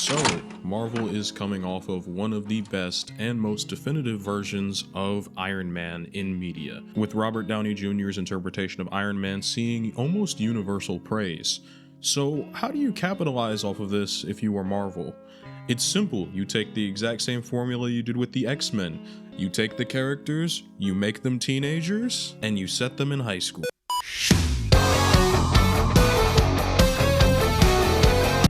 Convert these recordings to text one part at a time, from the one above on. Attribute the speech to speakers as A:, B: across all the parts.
A: So, Marvel is coming off of one of the best and most definitive versions of Iron Man in media, with Robert Downey Jr.'s interpretation of Iron Man seeing almost universal praise. So, how do you capitalize off of this if you are Marvel? It's simple. You take the exact same formula you did with the X-Men. You take the characters, you make them teenagers, and you set them in high school.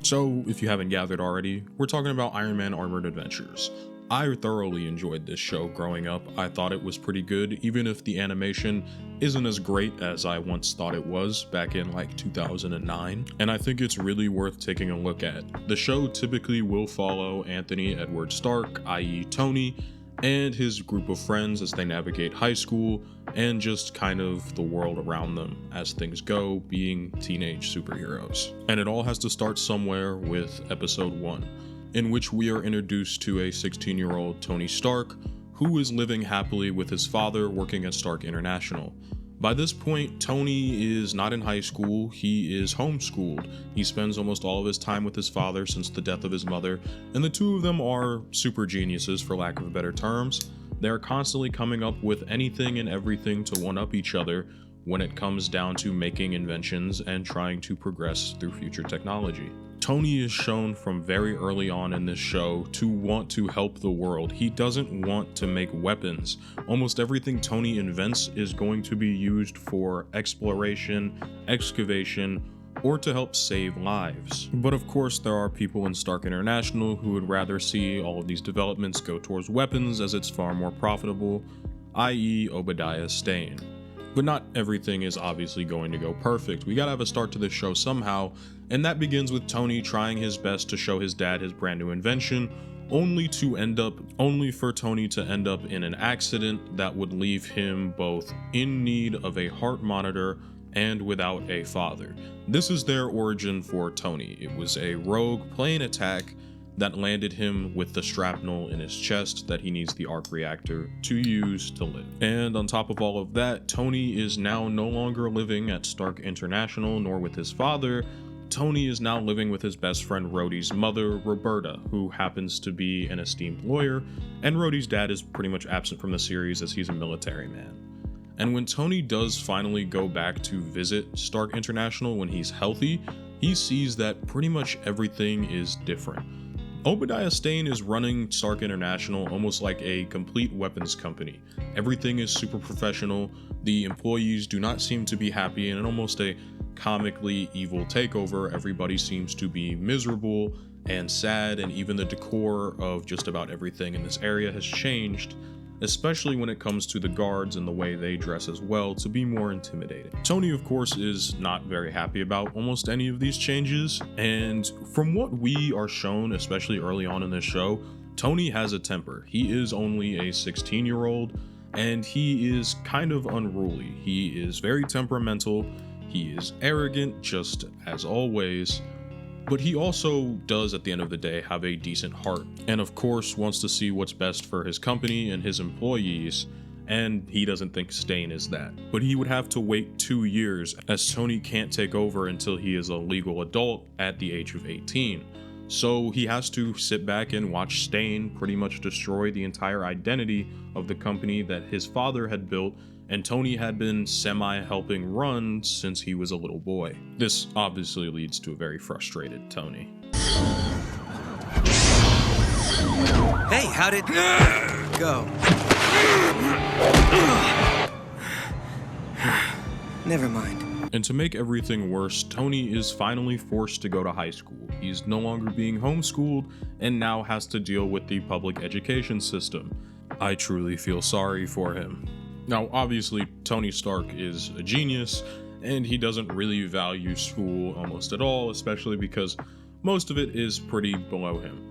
A: So, if you haven't gathered already, we're talking about Iron Man Armored Adventures. I thoroughly enjoyed this show growing up. I thought it was pretty good, even if the animation isn't as great as I once thought it was back in like 2009. And I think it's really worth taking a look at. The show typically will follow Anthony Edward Stark, i.e. Tony, and his group of friends as they navigate high school and just kind of the world around them as things go, being teenage superheroes. And it all has to start somewhere with episode 1, in which we are introduced to a 16-year-old Tony Stark who is living happily with his father working at Stark International. By this point, Tony is not in high school, he is homeschooled. He spends almost all of his time with his father since the death of his mother, and the two of them are super geniuses, for lack of better terms. They're constantly coming up with anything and everything to one-up each other when it comes down to making inventions and trying to progress through future technology. Tony is shown from very early on in this show to want to help the world. He doesn't want to make weapons. Almost everything Tony invents is going to be used for exploration, excavation, or to help save lives. But of course, there are people in Stark International who would rather see all of these developments go towards weapons as it's far more profitable, i.e. Obadiah Stane. But not everything is obviously going to go perfect. We gotta have a start to this show somehow, and that begins with Tony trying his best to show his dad his brand new invention, only for Tony to end up in an accident that would leave him both in need of a heart monitor and without a father. This is their origin for Tony. It was a rogue plane attack that landed him with the shrapnel in his chest that he needs the arc reactor to use to live. And on top of all of that, Tony is now no longer living at Stark International nor with his father. Tony is now living with his best friend Rhodey's mother, Roberta, who happens to be an esteemed lawyer, and Rhodey's dad is pretty much absent from the series as he's a military man. And when Tony does finally go back to visit Stark International when he's healthy, he sees that pretty much everything is different. Obadiah Stane is running Stark International almost like a complete weapons company. Everything is super professional, the employees do not seem to be happy, and in almost a comically evil takeover, everybody seems to be miserable and sad, and even the decor of just about everything in this area has changed, especially when it comes to the guards and the way they dress as well, to be more intimidating. Tony, of course, is not very happy about almost any of these changes, and from what we are shown, especially early on in this show, Tony has a temper. He is only a 16-year-old, and he is kind of unruly. He is very temperamental, he is arrogant, just as always, but he also does, at the end of the day, have a decent heart, and of course wants to see what's best for his company and his employees, and he doesn't think Stane is that. But he would have to wait 2 years, as Tony can't take over until he is a legal adult at the age of 18. So he has to sit back and watch Stane pretty much destroy the entire identity of the company that his father had built and Tony had been semi-helping run since he was a little boy. This obviously leads to a very frustrated Tony.
B: Hey, how'd it go? Never mind.
A: And to make everything worse, Tony is finally forced to go to high school. He's no longer being homeschooled and now has to deal with the public education system. I truly feel sorry for him. Now, obviously, Tony Stark is a genius, and he doesn't really value school almost at all, especially because most of it is pretty below him.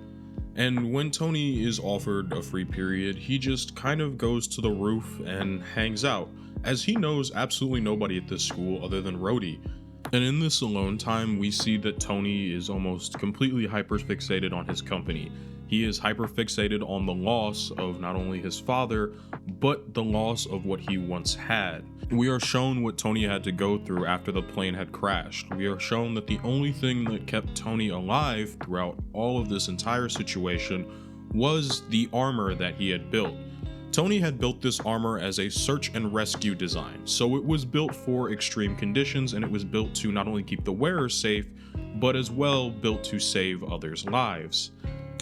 A: And when Tony is offered a free period, he just kind of goes to the roof and hangs out, as he knows absolutely nobody at this school other than Rhodey. And in this alone time, we see that Tony is almost completely hyperfixated on his company. He is hyperfixated on the loss of not only his father, but the loss of what he once had. We are shown what Tony had to go through after the plane had crashed. We are shown that the only thing that kept Tony alive throughout all of this entire situation was the armor that he had built. Tony had built this armor as a search and rescue design, so it was built for extreme conditions, and it was built to not only keep the wearer safe, but as well built to save others' lives.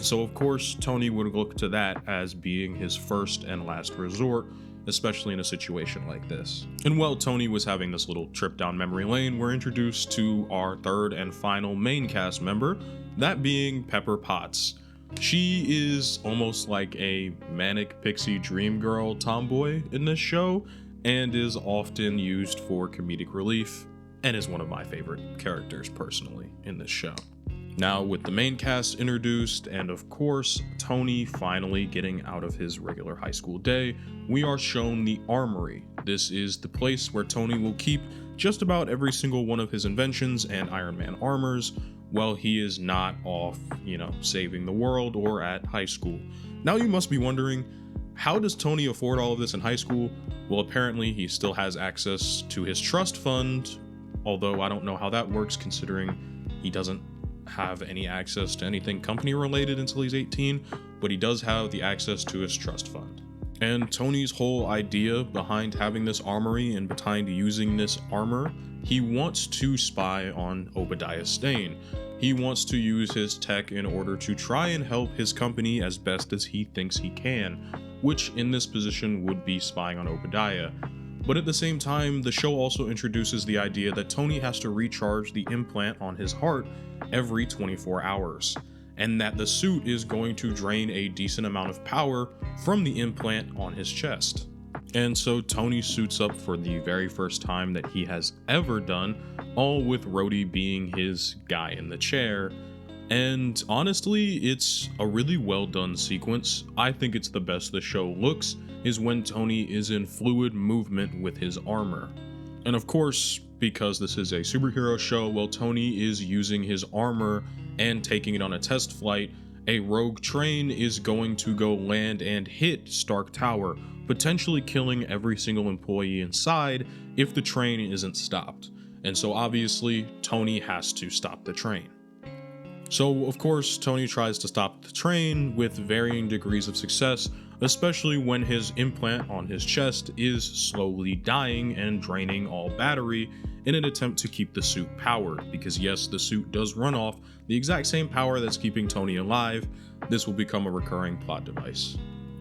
A: So of course, Tony would look to that as being his first and last resort, especially in a situation like this. And while Tony was having this little trip down memory lane, we're introduced to our third and final main cast member, that being Pepper Potts. She is almost like a manic pixie dream girl tomboy in this show, and is often used for comedic relief, and is one of my favorite characters personally in this show. Now, with the main cast introduced, and of course, Tony finally getting out of his regular high school day, we are shown the Armory. This is the place where Tony will keep just about every single one of his inventions and Iron Man armors while he is not off, saving the world or at high school. Now you must be wondering, how does Tony afford all of this in high school? Well, apparently he still has access to his trust fund, although I don't know how that works considering he doesn't have any access to anything company related until he's 18, but he does have the access to his trust fund. And Tony's whole idea behind having this armory and behind using this armor, he wants to spy on Obadiah Stane. He wants to use his tech in order to try and help his company as best as he thinks he can, which in this position would be spying on Obadiah. But at the same time, the show also introduces the idea that Tony has to recharge the implant on his heart every 24 hours, and that the suit is going to drain a decent amount of power from the implant on his chest. And so Tony suits up for the very first time that he has ever done, all with Rhodey being his guy in the chair. And honestly, it's a really well done sequence. I think it's the best the show looks is when Tony is in fluid movement with his armor. And of course, because this is a superhero show, while Tony is using his armor and taking it on a test flight, a rogue train is going to go land and hit Stark Tower, potentially killing every single employee inside if the train isn't stopped. And so obviously, Tony has to stop the train. So of course, Tony tries to stop the train with varying degrees of success, especially when his implant on his chest is slowly dying and draining all battery in an attempt to keep the suit powered, because yes, the suit does run off the exact same power that's keeping Tony alive. This will become a recurring plot device.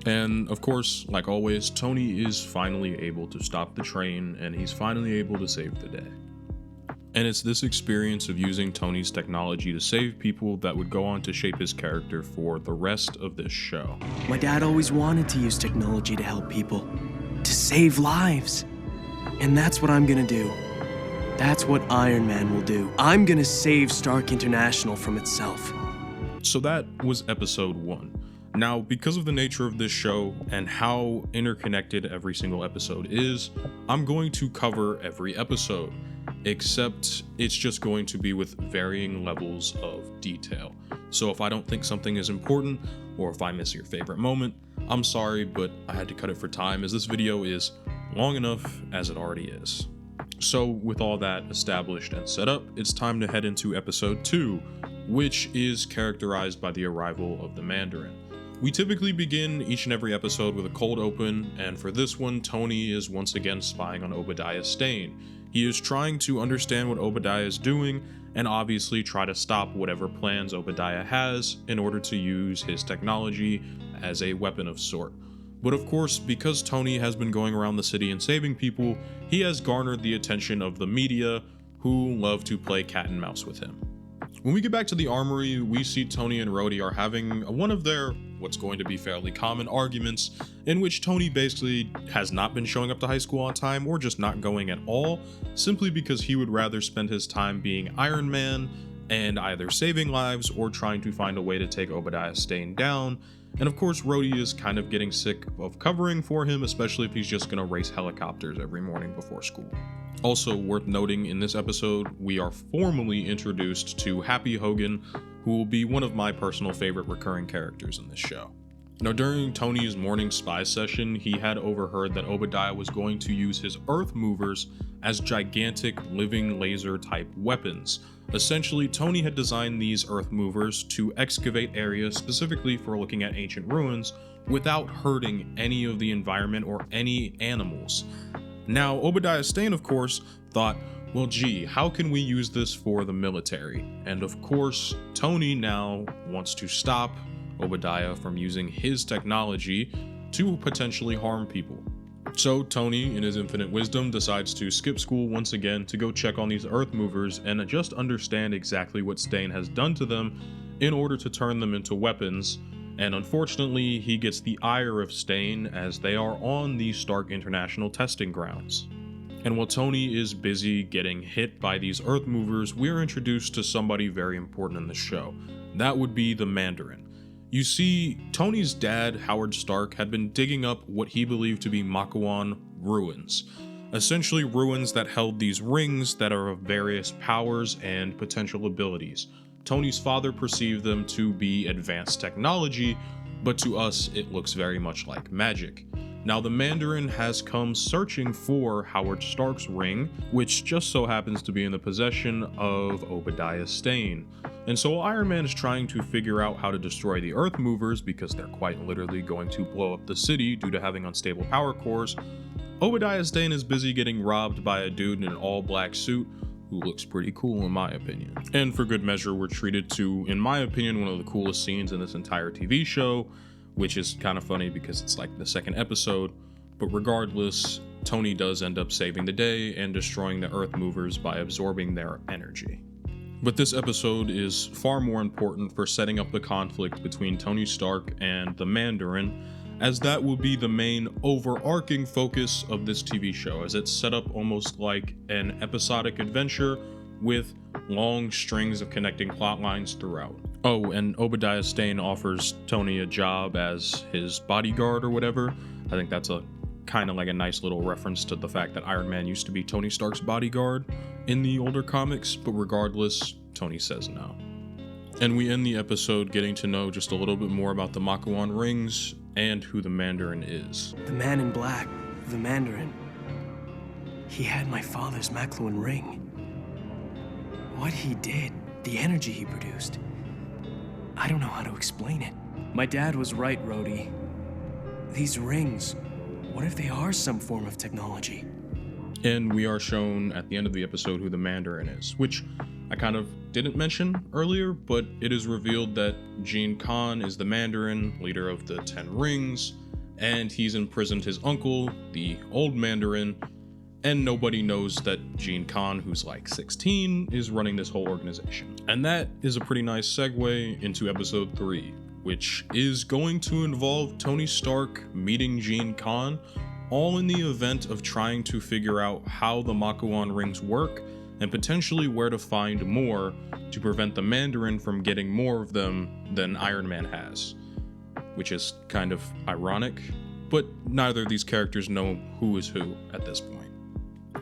A: And of course, like always, Tony is finally able to stop the train, and he's finally able to save the day. And it's this experience of using Tony's technology to save people that would go on to shape his character for the rest of this show.
B: My dad always wanted to use technology to help people, to save lives. And that's what I'm gonna do. That's what Iron Man will do. I'm gonna save Stark International from itself.
A: So that was episode 1. Now, because of the nature of this show and how interconnected every single episode is, I'm going to cover every episode, except it's just going to be with varying levels of detail. So if I don't think something is important, or if I miss your favorite moment, I'm sorry, but I had to cut it for time as this video is long enough as it already is. So with all that established and set up, it's time to head into episode 2, which is characterized by the arrival of the Mandarin. We typically begin each and every episode with a cold open, and for this one, Tony is once again spying on Obadiah Stane. He is trying to understand what Obadiah is doing, and obviously try to stop whatever plans Obadiah has in order to use his technology as a weapon of sort. But of course, because Tony has been going around the city and saving people, he has garnered the attention of the media, who love to play cat and mouse with him. When we get back to the armory, we see Tony and Rhodey are having one of their, what's going to be fairly common arguments, in which Tony basically has not been showing up to high school on time or just not going at all, simply because he would rather spend his time being Iron Man and either saving lives or trying to find a way to take Obadiah Stane down, And of course, Rhodey is kind of getting sick of covering for him, especially if he's just gonna race helicopters every morning before school. Also worth noting, in this episode, we are formally introduced to Happy Hogan, who will be one of my personal favorite recurring characters in this show. Now, during Tony's morning spy session, he had overheard that Obadiah was going to use his Earth Movers as gigantic living laser type weapons. Essentially, Tony had designed these Earth Movers to excavate areas specifically for looking at ancient ruins without hurting any of the environment or any animals. Now, Obadiah Stane, of course, thought, well, gee, how can we use this for the military? And of course, Tony now wants to stop Obadiah from using his technology to potentially harm people. So Tony, in his infinite wisdom, decides to skip school once again to go check on these Earth Movers and just understand exactly what Stane has done to them in order to turn them into weapons. And unfortunately, he gets the ire of Stane as they are on the Stark International testing grounds. And while Tony is busy getting hit by these Earth Movers, we're introduced to somebody very important in the show. That would be the Mandarin. You see, Tony's dad, Howard Stark, had been digging up what he believed to be Makluan ruins. Essentially ruins that held these rings that are of various powers and potential abilities. Tony's father perceived them to be advanced technology, but to us it looks very much like magic. Now, the Mandarin has come searching for Howard Stark's ring, which just so happens to be in the possession of Obadiah Stane. And so Iron Man is trying to figure out how to destroy the Earth Movers because they're quite literally going to blow up the city due to having unstable power cores. Obadiah Stane is busy getting robbed by a dude in an all-black suit who looks pretty cool in my opinion. And for good measure, we're treated to, in my opinion, one of the coolest scenes in this entire TV show, which is kind of funny because it's like the second episode, but regardless, Tony does end up saving the day and destroying the Earth Movers by absorbing their energy. But this episode is far more important for setting up the conflict between Tony Stark and the Mandarin, as that will be the main overarching focus of this TV show, as it's set up almost like an episodic adventure with long strings of connecting plot lines throughout. Oh, and Obadiah Stane offers Tony a job as his bodyguard or whatever. I think that's a kind of like a nice little reference to the fact that Iron Man used to be Tony Stark's bodyguard in the older comics, but regardless, Tony says no. And we end the episode getting to know just a little bit more about the Makluan rings and who the Mandarin is.
B: The man in black, the Mandarin. He had my father's Makluan ring. What he did, the energy he produced, I don't know how to explain it. My dad was right, Rhodey. These rings, what if they are some form of technology?
A: And we are shown at the end of the episode who the Mandarin is, which I kind of didn't mention earlier, but it is revealed that Gene Khan is the Mandarin, leader of the 10 Rings, and he's imprisoned his uncle, the old Mandarin, and nobody knows that Gene Khan, who's like 16, is running this whole organization. And that is a pretty nice segue into episode 3, which is going to involve Tony Stark meeting Gene Khan, all in the event of trying to figure out how the Makluan rings work and potentially where to find more to prevent the Mandarin from getting more of them than Iron Man has. Which is kind of ironic, but neither of these characters know who is who at this point.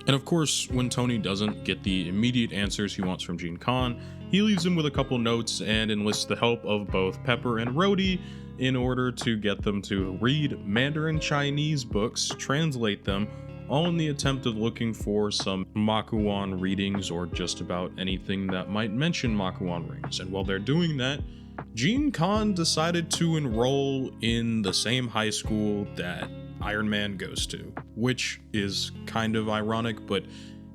A: And of course, when Tony doesn't get the immediate answers he wants from Gene Khan, he leaves him with a couple notes and enlists the help of both Pepper and Rhodey in order to get them to read Mandarin Chinese books, translate them, all in the attempt of looking for some Makluan readings or just about anything that might mention Makluan rings. And while they're doing that, Gene Khan decided to enroll in the same high school that Iron Man goes to, which is kind of ironic, but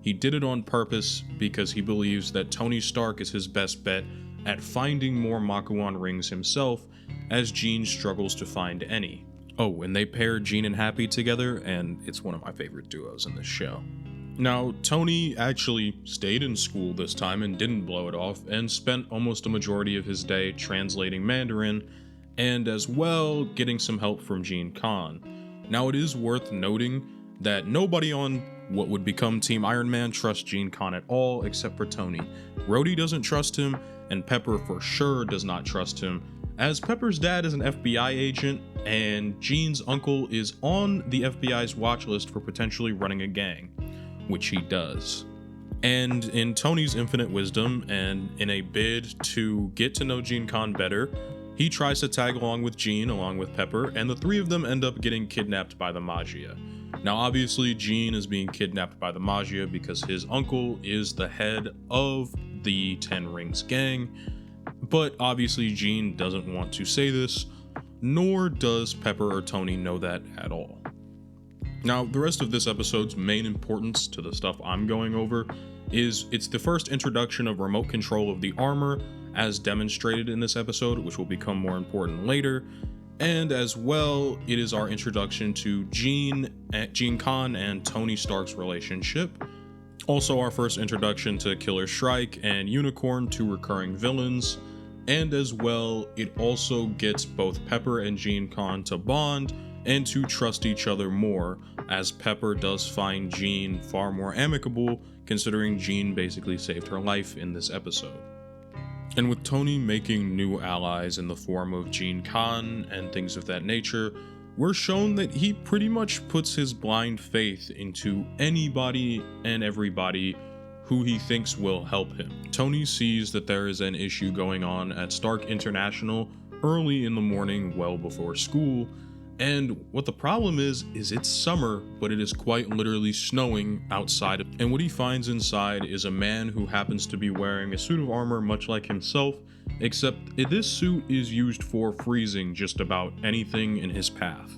A: he did it on purpose because he believes that Tony Stark is his best bet at finding more Makluan rings himself, as Gene struggles to find any. Oh, and they pair Gene and Happy together, and it's one of my favorite duos in this show. Now, Tony actually stayed in school this time and didn't blow it off, and spent almost a majority of his day translating Mandarin, and as well getting some help from Gene Khan. Now, it is worth noting that nobody on what would become Team Iron Man trusts Gene Khan at all except for Tony. Rhodey doesn't trust him, and Pepper for sure does not trust him, as Pepper's dad is an FBI agent and Gene's uncle is on the FBI's watch list for potentially running a gang, which he does. And in Tony's infinite wisdom and in a bid to get to know Gene Con better, he tries to tag along with Gene along with Pepper, and the three of them end up getting kidnapped by the Maggia. Now obviously Gene is being kidnapped by the Maggia because his uncle is the head of the Ten Rings gang, but obviously Gene doesn't want to say this, nor does Pepper or Tony know that at all. Now, the rest of this episode's main importance to the stuff I'm going over is it's the first introduction of remote control of the armor as demonstrated in this episode, which will become more important later, and as well, it is our introduction to Gene Con and Tony Stark's relationship. Also our first introduction to Killer Shrike and Unicorn, two recurring villains, and as well, it also gets both Pepper and Gene Con to bond and to trust each other more, as Pepper does find Gene far more amicable, considering Gene basically saved her life in this episode. And with Tony making new allies in the form of Gene Con and things of that nature, we're shown that he pretty much puts his blind faith into anybody and everybody who he thinks will help him. Tony sees that there is an issue going on at Stark International early in the morning, well before school, and what the problem is it's summer, but it is quite literally snowing outside. And what he finds inside is a man who happens to be wearing a suit of armor much like himself, except this suit is used for freezing just about anything in his path.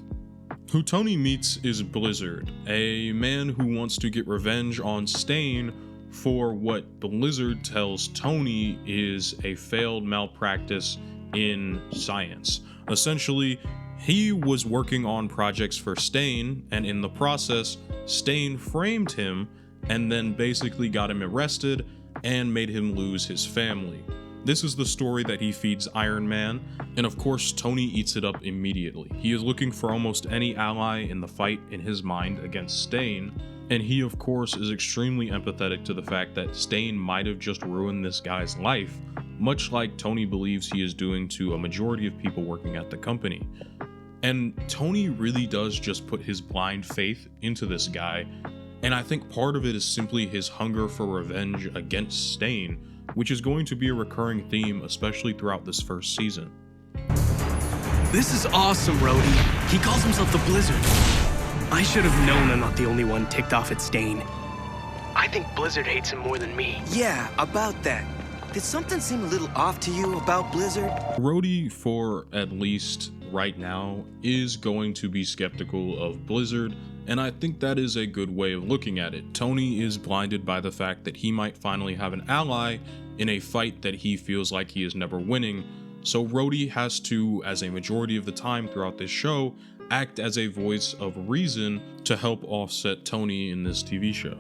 A: Who Tony meets is Blizzard, a man who wants to get revenge on Stane for what Blizzard tells Tony is a failed malpractice in science. Essentially, he was working on projects for Stane, and in the process, Stane framed him and then basically got him arrested and made him lose his family. This is the story that he feeds Iron Man, and of course Tony eats it up immediately. He is looking for almost any ally in the fight in his mind against Stane, and he of course is extremely empathetic to the fact that Stane might have just ruined this guy's life, much like Tony believes he is doing to a majority of people working at the company. And Tony really does just put his blind faith into this guy, and I think part of it is simply his hunger for revenge against Stane, which is going to be a recurring theme, especially throughout this first season.
B: This is awesome, Rhodey. He calls himself the Blizzard. I should have known I'm not the only one ticked off at Stane. I think Blizzard hates him more than me.
C: Yeah, about that. Did something seem a little off to you about Blizzard?
A: Rhodey, for at least right now, is going to be skeptical of Blizzard, and I think that is a good way of looking at it. Tony is blinded by the fact that he might finally have an ally in a fight that he feels like he is never winning, so Rhodey has to, as a majority of the time throughout this show, act as a voice of reason to help offset Tony in this TV show.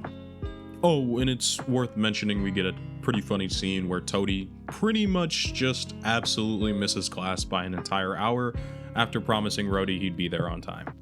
A: Oh, and it's worth mentioning we get a pretty funny scene where Tony pretty much just absolutely misses class by an entire hour after promising Rhodey he'd be there on time.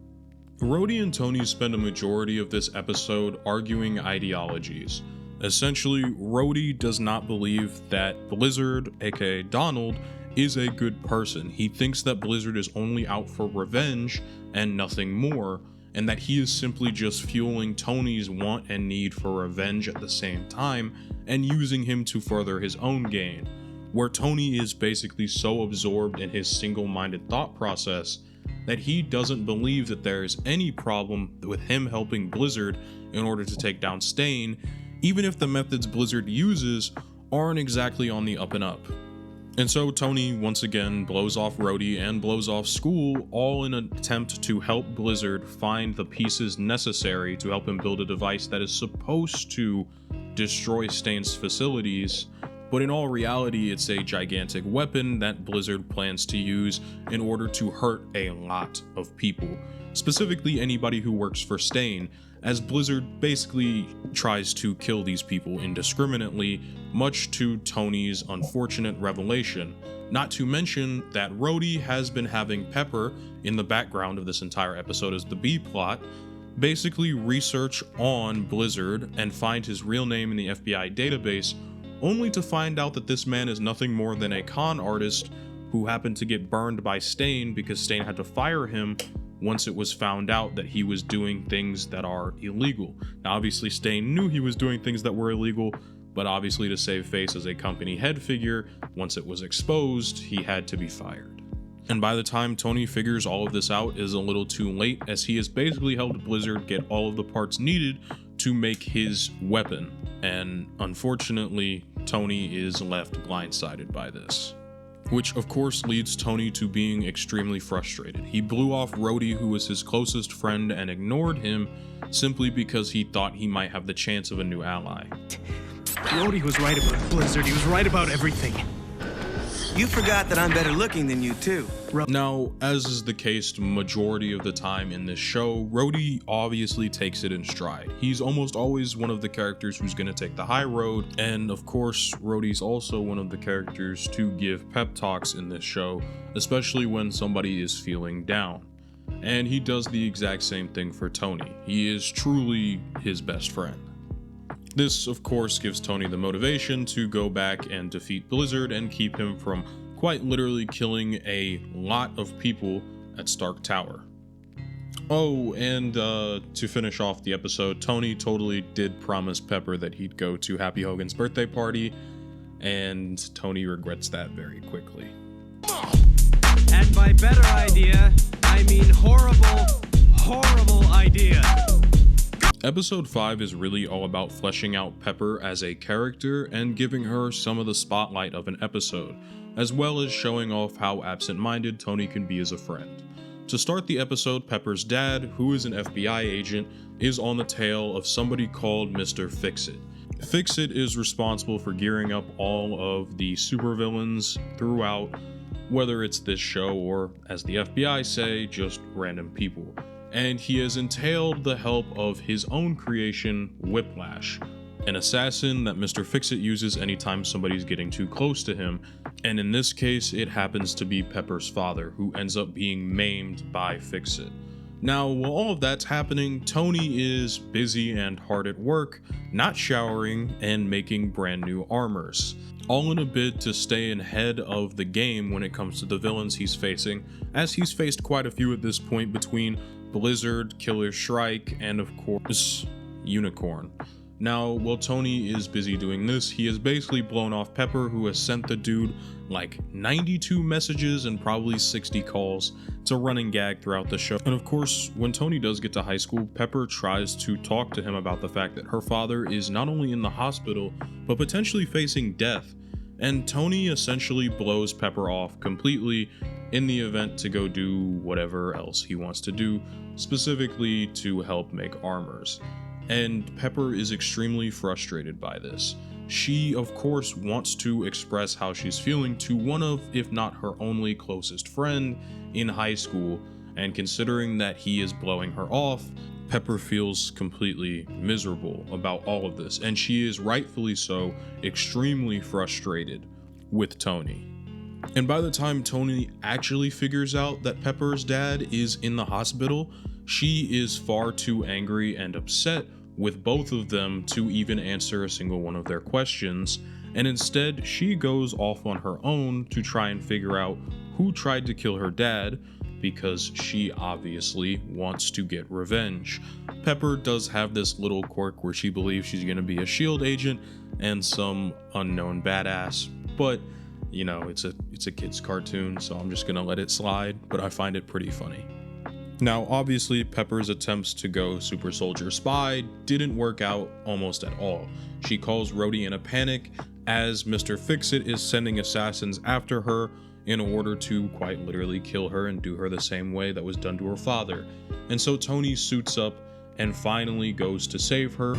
A: Rhodey and Tony spend a majority of this episode arguing ideologies. Essentially, Rhodey does not believe that Blizzard, aka Donald, is a good person. He thinks that Blizzard is only out for revenge and nothing more, and that he is simply just fueling Tony's want and need for revenge at the same time, and using him to further his own gain, where Tony is basically so absorbed in his single-minded thought process that he doesn't believe that there is any problem with him helping Blizzard in order to take down Stane, even if the methods Blizzard uses aren't exactly on the up and up. And so Tony once again blows off Rhodey and blows off school, all in an attempt to help Blizzard find the pieces necessary to help him build a device that is supposed to destroy Stane's facilities, but in all reality it's a gigantic weapon that Blizzard plans to use in order to hurt a lot of people, specifically anybody who works for Stane, as Blizzard basically tries to kill these people indiscriminately, much to Tony's unfortunate revelation. Not to mention that Rhodey has been having Pepper, in the background of this entire episode as the B-plot, basically research on Blizzard and find his real name in the FBI database, only to find out that this man is nothing more than a con artist who happened to get burned by Stane because Stane had to fire him once it was found out that he was doing things that are illegal. Now, obviously, Stane knew he was doing things that were illegal, but obviously to save face as a company head figure, once it was exposed, he had to be fired. And by the time Tony figures all of this out, it is a little too late, as he has basically helped Blizzard get all of the parts needed to make his weapon. And unfortunately, Tony is left blindsided by this. Which of course leads Tony to being extremely frustrated. He blew off Rhodey, who was his closest friend, and ignored him simply because he thought he might have the chance of a new ally.
B: Rhodey was right about Blizzard. He was right about everything.
C: You forgot that I'm better looking than you, too.
A: Now, as is the case majority of the time in this show, Rhodey obviously takes it in stride. He's almost always one of the characters who's going to take the high road, and of course, Rhodey's also one of the characters to give pep talks in this show, especially when somebody is feeling down. And he does the exact same thing for Tony. He is truly his best friend. This, of course, gives Tony the motivation to go back and defeat Blizzard and keep him from quite literally killing a lot of people at Stark Tower. Oh, and to finish off the episode, Tony totally did promise Pepper that he'd go to Happy Hogan's birthday party, and Tony regrets that very quickly.
B: And by better idea, I mean horrible, horrible idea.
A: Episode 5 is really all about fleshing out Pepper as a character and giving her some of the spotlight of an episode, as well as showing off how absent-minded Tony can be as a friend. To start the episode, Pepper's dad, who is an FBI agent, is on the tail of somebody called Mr. Fix-It. Fix-It is responsible for gearing up all of the supervillains throughout, whether it's this show or, as the FBI say, just random people. And he has entailed the help of his own creation, Whiplash, an assassin that Mr. Fix-It uses anytime somebody's getting too close to him, and in this case it happens to be Pepper's father, who ends up being maimed by Fix-It. Now, while all of that's happening, Tony is busy and hard at work, not showering, and making brand new armors. All in a bid to stay ahead of the game when it comes to the villains he's facing, as he's faced quite a few at this point between Blizzard, Killer Shrike, and of course, Unicorn. Now, while Tony is busy doing this, he has basically blown off Pepper, who has sent the dude like 92 messages and probably 60 calls. It's a running gag throughout the show. And of course, when Tony does get to high school, Pepper tries to talk to him about the fact that her father is not only in the hospital, but potentially facing death. And Tony essentially blows Pepper off completely in the event to go do whatever else he wants to do, specifically to help make armors. And Pepper is extremely frustrated by this. She, of course, wants to express how she's feeling to one of, if not her only closest friend in high school, and considering that he is blowing her off, Pepper feels completely miserable about all of this, and she is rightfully so extremely frustrated with Tony. And by the time Tony actually figures out that Pepper's dad is in the hospital, she is far too angry and upset with both of them to even answer a single one of their questions, and instead she goes off on her own to try and figure out who tried to kill her dad, because she obviously wants to get revenge. Pepper does have this little quirk where she believes she's going to be a SHIELD agent and some unknown badass, but you know, it's a kid's cartoon, so I'm just gonna let it slide, but I find it pretty funny. Now, obviously, Pepper's attempts to go super soldier spy didn't work out almost at all. She calls Rhodey in a panic as Mr. Fix-It is sending assassins after her in order to quite literally kill her and do her the same way that was done to her father. And so Tony suits up and finally goes to save her.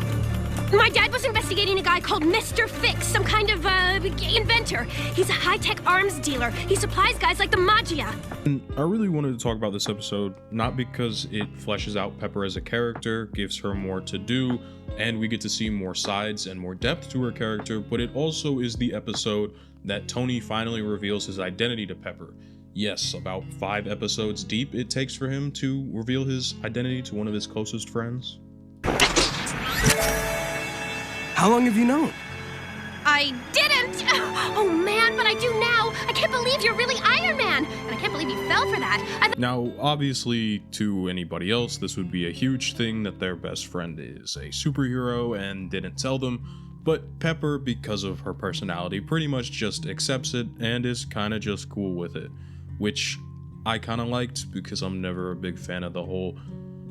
D: My dad was investigating a guy called Mr. Fix, some kind of inventor. He's a high-tech arms dealer. He supplies guys like the Magia.
A: And I really wanted to talk about this episode, not because it fleshes out Pepper as a character, gives her more to do, and we get to see more sides and more depth to her character, but it also is the episode that Tony finally reveals his identity to Pepper. Yes, about 5 episodes deep it takes for him to reveal his identity to one of his closest friends.
B: How long have you known?
D: I didn't! Oh man, but I do now! I can't believe you're really Iron well for that.
A: Now, obviously, to anybody else, this would be a huge thing that their best friend is a superhero and didn't tell them, but Pepper, because of her personality, pretty much just accepts it and is kinda just cool with it, which I kinda liked because I'm never a big fan of the whole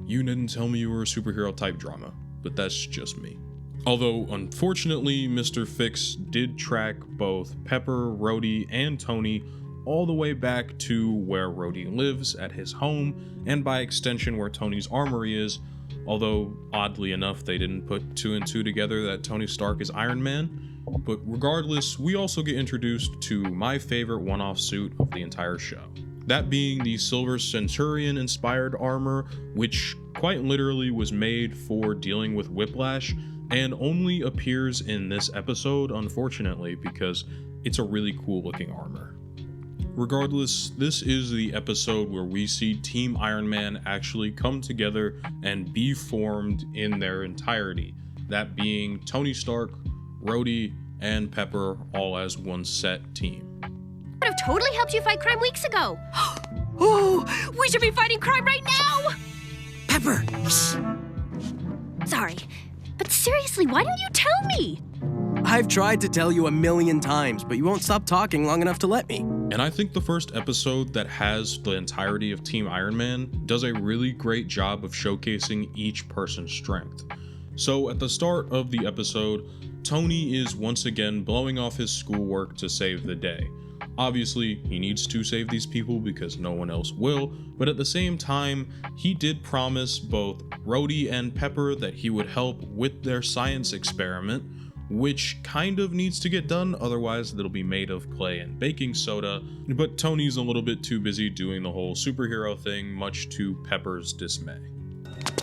A: "you didn't tell me you were a superhero" type drama, but that's just me. Although, unfortunately, Mr. Fix did track both Pepper, Rhodey, and Tony all the way back to where Rhodey lives at his home, and by extension where Tony's armory is, although oddly enough they didn't put 2 and 2 together that Tony Stark is Iron Man. But regardless, we also get introduced to my favorite one-off suit of the entire show. That being the Silver Centurion inspired armor, which quite literally was made for dealing with Whiplash, and only appears in this episode, unfortunately, because it's a really cool looking armor. Regardless, this is the episode where we see Team Iron Man actually come together and be formed in their entirety, that being Tony Stark, Rhodey, and Pepper all as one set team.
D: Would have totally helped you fight crime weeks ago. Oh, we should be fighting crime right now!
B: Pepper!
D: Sorry, but seriously, why didn't you tell me?
B: I've tried to tell you 1,000,000 times, but you won't stop talking long enough to let me.
A: And I think the first episode that has the entirety of Team Iron Man does a really great job of showcasing each person's strength. So at the start of the episode, Tony is once again blowing off his schoolwork to save the day. Obviously, he needs to save these people because no one else will, but at the same time, he did promise both Rhodey and Pepper that he would help with their science experiment, which kind of needs to get done, otherwise it'll be made of clay and baking soda, but Tony's a little bit too busy doing the whole superhero thing, much to Pepper's dismay.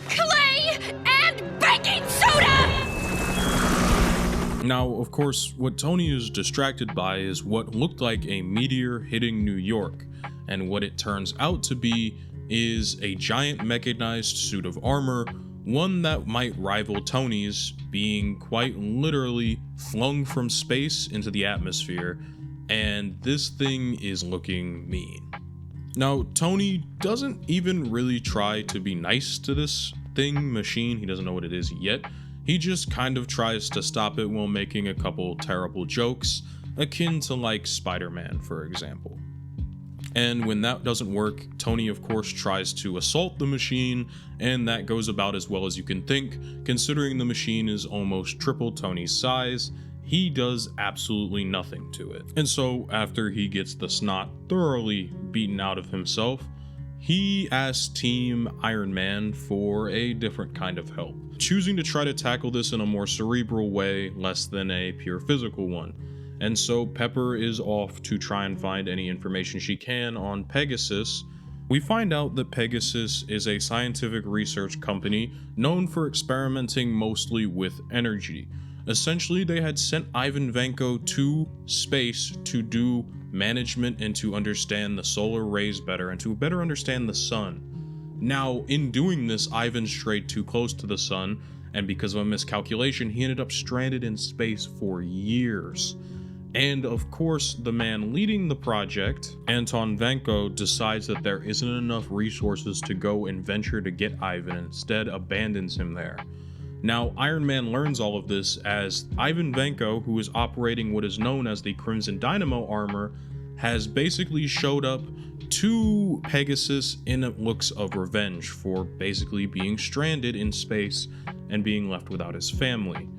D: Clay and baking soda!
A: Now, of course, what Tony is distracted by is what looked like a meteor hitting New York, and what it turns out to be is a giant mechanized suit of armor, one that might rival Tony's, being quite literally flung from space into the atmosphere, and this thing is looking mean. Now, Tony doesn't even really try to be nice to this machine, he doesn't know what it is yet. He just kind of tries to stop it while making a couple terrible jokes, akin to like Spider-Man, for example. And when that doesn't work, Tony of course tries to assault the machine, and that goes about as well as you can think, considering the machine is almost triple Tony's size. He does absolutely nothing to it. And so after he gets the snot thoroughly beaten out of himself, he asks Team Iron Man for a different kind of help, choosing to try to tackle this in a more cerebral way, less than a pure physical one. And so Pepper is off to try and find any information she can on Pegasus. We find out that Pegasus is a scientific research company known for experimenting mostly with energy. Essentially, they had sent Ivan Vanko to space to do management and to understand the solar rays better and to better understand the sun. Now, in doing this, Ivan strayed too close to the sun, and because of a miscalculation, he ended up stranded in space for years. And of course, the man leading the project, Anton Vanko, decides that there isn't enough resources to go and venture to get Ivan and instead abandons him there. Now, Iron Man learns all of this as Ivan Vanko, who is operating what is known as the Crimson Dynamo armor, has basically showed up to Pegasus in looks of revenge for basically being stranded in space and being left without his family.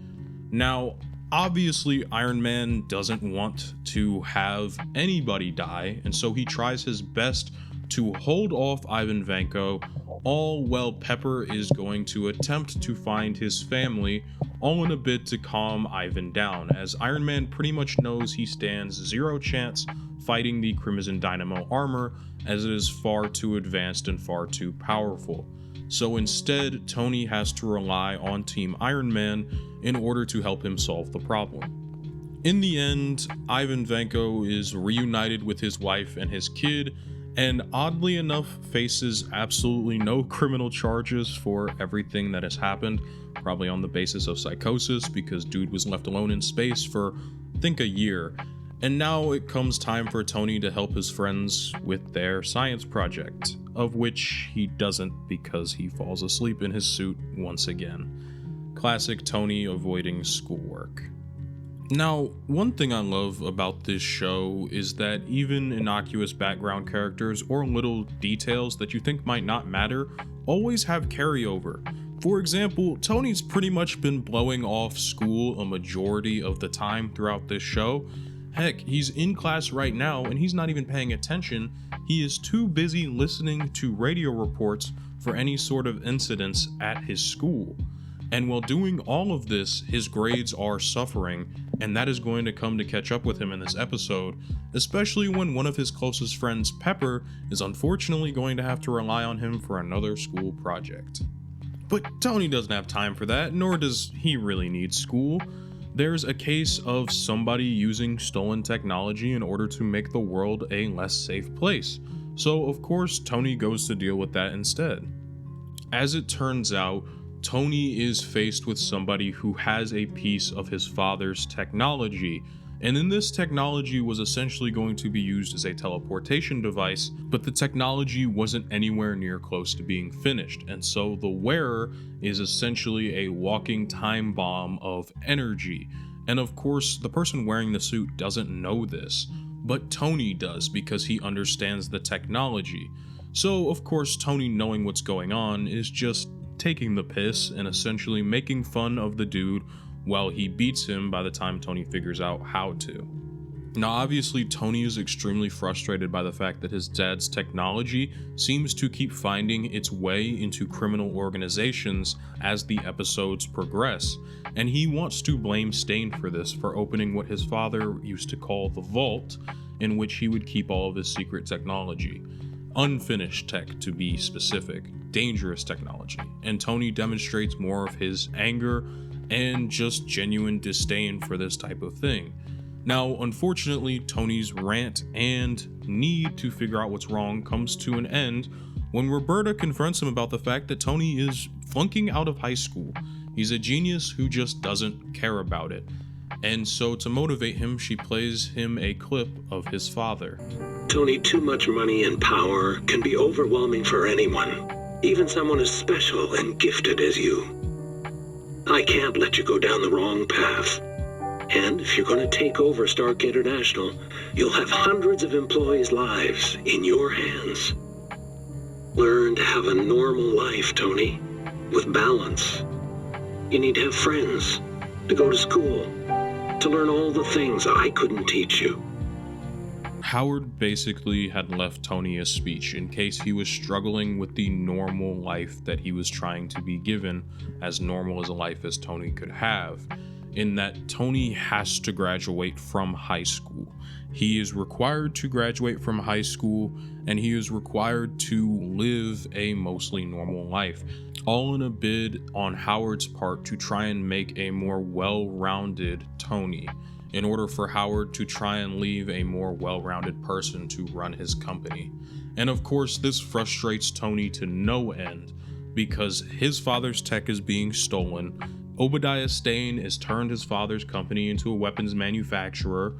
A: Now, obviously, Iron Man doesn't want to have anybody die, and so he tries his best to hold off Ivan Vanko, all while Pepper is going to attempt to find his family, all in a bid to calm Ivan down, as Iron Man pretty much knows he stands zero chance fighting the Crimson Dynamo armor, as it is far too advanced and far too powerful. So instead, Tony has to rely on Team Iron Man in order to help him solve the problem. In the end, Ivan Vanko is reunited with his wife and his kid, and oddly enough faces absolutely no criminal charges for everything that has happened, probably on the basis of psychosis because dude was left alone in space for I think a year. And now it comes time for Tony to help his friends with their science project, of which he doesn't because he falls asleep in his suit once again. Classic Tony avoiding schoolwork. Now, one thing I love about this show is that even innocuous background characters or little details that you think might not matter always have carryover. For example, Tony's pretty much been blowing off school a majority of the time throughout this show. Heck, he's in class right now and he's not even paying attention. He is too busy listening to radio reports for any sort of incidents at his school. And while doing all of this, his grades are suffering, and that is going to come to catch up with him in this episode, especially when one of his closest friends, Pepper, is unfortunately going to have to rely on him for another school project. But Tony doesn't have time for that, nor does he really need school. There's a case of somebody using stolen technology in order to make the world a less safe place. So of course, Tony goes to deal with that instead. As it turns out, Tony is faced with somebody who has a piece of his father's technology, and then this technology was essentially going to be used as a teleportation device, but the technology wasn't anywhere near close to being finished, and so the wearer is essentially a walking time bomb of energy. And of course, the person wearing the suit doesn't know this, but Tony does because he understands the technology. So of course, Tony, knowing what's going on, is just taking the piss and essentially making fun of the dude while he beats him by the time Tony figures out how to. Now obviously Tony is extremely frustrated by the fact that his dad's technology seems to keep finding its way into criminal organizations as the episodes progress, and he wants to blame Stane for this, for opening what his father used to call the vault, in which he would keep all of his secret technology. Unfinished tech, to be specific. Dangerous technology. And Tony demonstrates more of his anger and just genuine disdain for this type of thing. Now, unfortunately, Tony's rant and need to figure out what's wrong comes to an end when Roberta confronts him about the fact that Tony is flunking out of high school. He's a genius who just doesn't care about it. And so to motivate him, she plays him a clip of his father.
E: Tony, too much money and power can be overwhelming for anyone, even someone as special and gifted as you. I can't let you go down the wrong path. And if you're going to take over Stark International, you'll have hundreds of employees' lives in your hands. Learn to have a normal life, Tony, with balance. You need to have friends, to go to school, to learn all the things I couldn't teach you.
A: Howard basically had left Tony a speech in case he was struggling with the normal life that he was trying to be given, as normal as a life as Tony could have, in that Tony has to graduate from high school. He is required to graduate from high school, and he is required to live a mostly normal life, all in a bid on Howard's part to try and make a more well-rounded Tony, in order for Howard to try and leave a more well-rounded person to run his company. And of course, this frustrates Tony to no end, because his father's tech is being stolen, Obadiah Stane has turned his father's company into a weapons manufacturer,